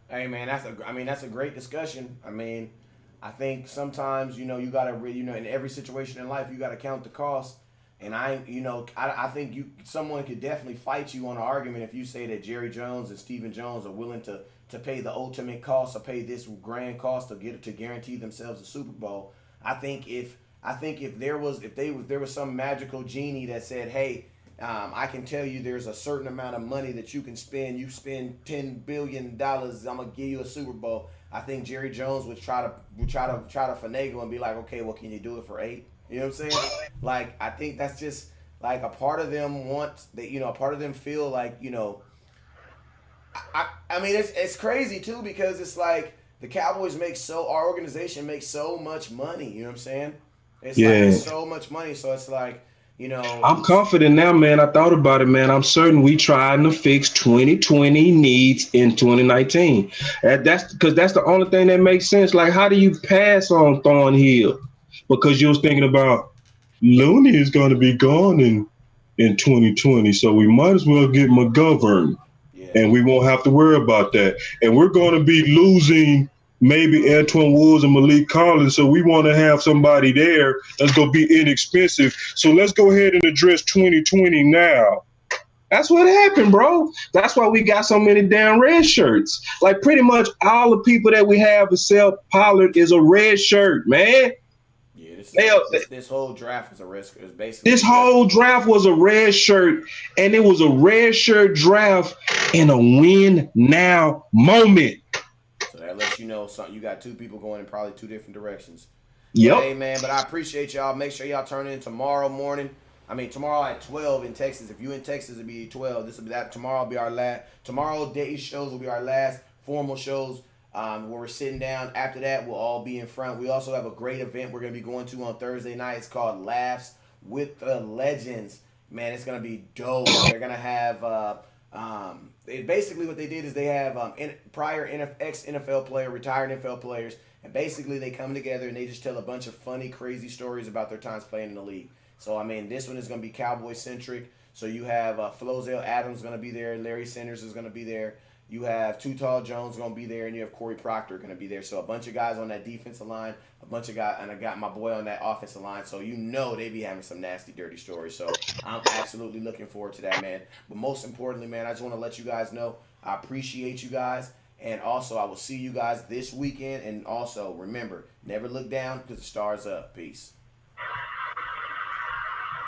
Hey man, that's a great discussion. I think sometimes, you know, you gotta, you know, in every situation in life, you gotta count the cost. And I think someone could definitely fight you on an argument if you say that Jerry Jones and Stephen Jones are willing to pay the ultimate cost or pay this grand cost to guarantee themselves a Super Bowl. I think if there was some magical genie that said, hey, I can tell you there's a certain amount of money that you can spend. You spend $10 billion, I'm gonna give you a Super Bowl. I think Jerry Jones would try to finagle and be like, okay, well, can you do it for 8? You know what I'm saying? Like, I think that's just like a part of them a part of them feel like, you know. It's crazy too, because it's like the Cowboys our organization makes so much money. You know what I'm saying? It's so much money, so it's like, you know. I'm confident now, man. I thought about it, man. I'm certain we trying to fix 2020 needs in 2019. That's because that's the only thing that makes sense. Like, how do you pass on Thornhill? Because you was thinking about Looney is going to be gone in 2020, so we might as well get McGovern, and we won't have to worry about that. And we're going to be losing maybe Antoine Woods and Malik Collins, so we want to have somebody there that's going to be inexpensive. So let's go ahead and address 2020 now. That's what happened, bro. That's why we got so many damn red shirts. Like pretty much all the people that we have except Pollard is a red shirt, man. Yeah, They, this whole draft was a risk. It was basically this whole draft was a red shirt, and it was a red shirt draft in a win now moment. So that lets you know something. You got two people going in probably two different directions. Yep. But hey, man, but I appreciate y'all. Make sure y'all turn in tomorrow morning. I mean, tomorrow at 12 in Texas. If you in Texas, it'll be 12. This will be that. Tomorrow will be our last. Tomorrow day's shows will be our last formal shows where we're sitting down. After that, we'll all be in front. We also have a great event we're going to be going to on Thursday night. It's called Laughs with the Legends. Man, it's going to be dope. They're going to have basically what they did is they have prior ex-NFL player, retired NFL players, and basically they come together and they just tell a bunch of funny, crazy stories about their times playing in the league. So, I mean, this one is going to be Cowboy-centric. So you have Flozell Adams going to be there. Larry Sanders is going to be there. You have Too Tall Jones going to be there. And you have Corey Proctor going to be there. So a bunch of guys on that defensive line, a bunch of guys, and I got my boy on that offensive line. So you know they be having some nasty, dirty stories. So I'm absolutely looking forward to that, man. But most importantly, man, I just want to let you guys know I appreciate you guys. And also, I will see you guys this weekend. And also, remember, never look down because the stars up. Peace.